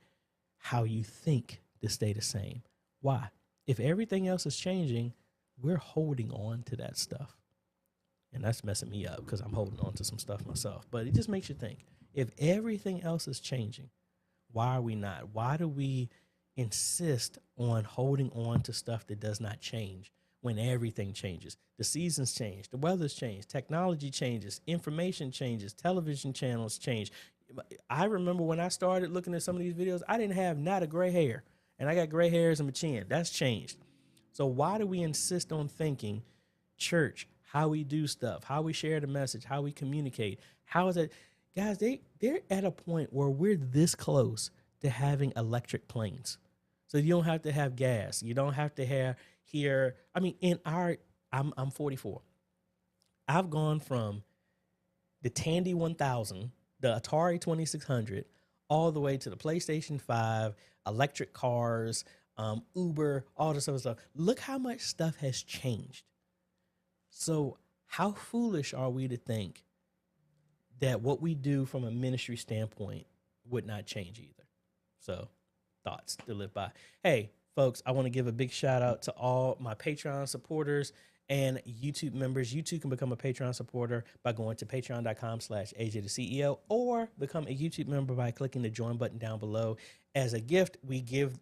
how you think to stay the same? Why? If everything else is changing, we're holding on to that stuff. And that's messing me up because I'm holding on to some stuff myself. But it just makes you think, if everything else is changing, why are we not? Why do we insist on holding on to stuff that does not change when everything changes? The seasons change, the weather's change, technology changes, information changes, television channels change. I remember when I started looking at some of these videos, I didn't have not a gray hair, and I got gray hairs in my chin. That's changed. So why do we insist on thinking church, how we do stuff, how we share the message, how we communicate? How is it? Guys, they're at a point where we're this close to having electric planes. So you don't have to have gas. You don't have to have here. I mean, I'm 44. I've gone from the Tandy 1000, the Atari 2600, all the way to the PlayStation 5, electric cars, Uber, all this other stuff. Look how much stuff has changed. So how foolish are we to think that what we do from a ministry standpoint would not change either? So thoughts to live by. Hey, folks, I want to give a big shout out to all my Patreon supporters and YouTube members. You too can become a Patreon supporter by going to patreon.com/AJaytheCEO or become a YouTube member by clicking the join button down below. As a gift, we give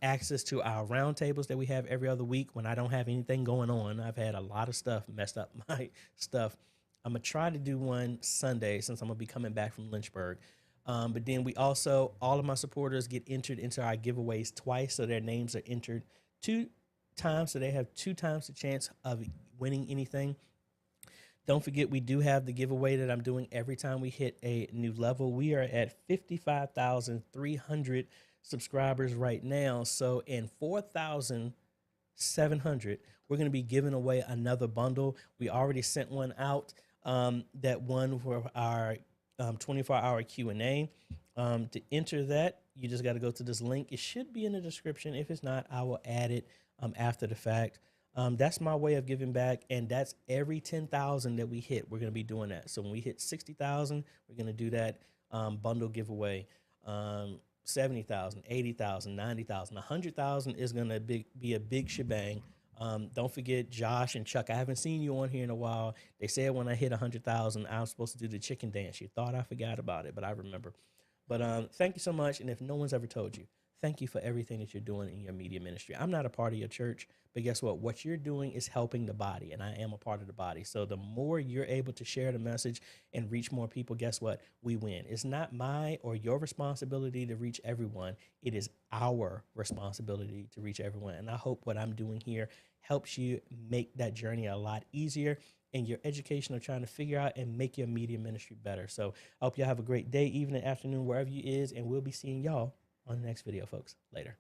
access to our roundtables that we have every other week when I don't have anything going on. I've had a lot of stuff messed up my stuff. I'm going to try to do one Sunday since I'm going to be coming back from Lynchburg. But then we also, all of my supporters get entered into our giveaways twice. So their names are entered 2 times. So they have 2 times the chance of winning anything. Don't forget, we do have the giveaway that I'm doing every time we hit a new level. We are at 55,300 subscribers right now. So in 4,700, we're going to be giving away another bundle. We already sent one out. That one for our 24-hour Q&A. To enter that, you just got to go to this link. It should be in the description. If it's not, I will add it after the fact. That's my way of giving back, and that's every 10,000 that we hit. We're going to be doing that. So when we hit 60,000, we're going to do that bundle giveaway. 70,000, 80,000, 90,000, 100,000 is going to be a big shebang. Don't forget Josh and Chuck. I haven't seen you on here in a while. They said when I hit 100,000, I was supposed to do the chicken dance. You thought I forgot about it, but I remember. But thank you so much. And if no one's ever told you, thank you for everything that you're doing in your media ministry. I'm not a part of your church, but guess what? What you're doing is helping the body, and I am a part of the body. So the more you're able to share the message and reach more people, guess what? We win. It's not my or your responsibility to reach everyone. It is our responsibility to reach everyone. And I hope what I'm doing here helps you make that journey a lot easier in your education of trying to figure out and make your media ministry better. So I hope y'all have a great day, evening, afternoon, wherever you is, and we'll be seeing y'all on the next video, folks. Later.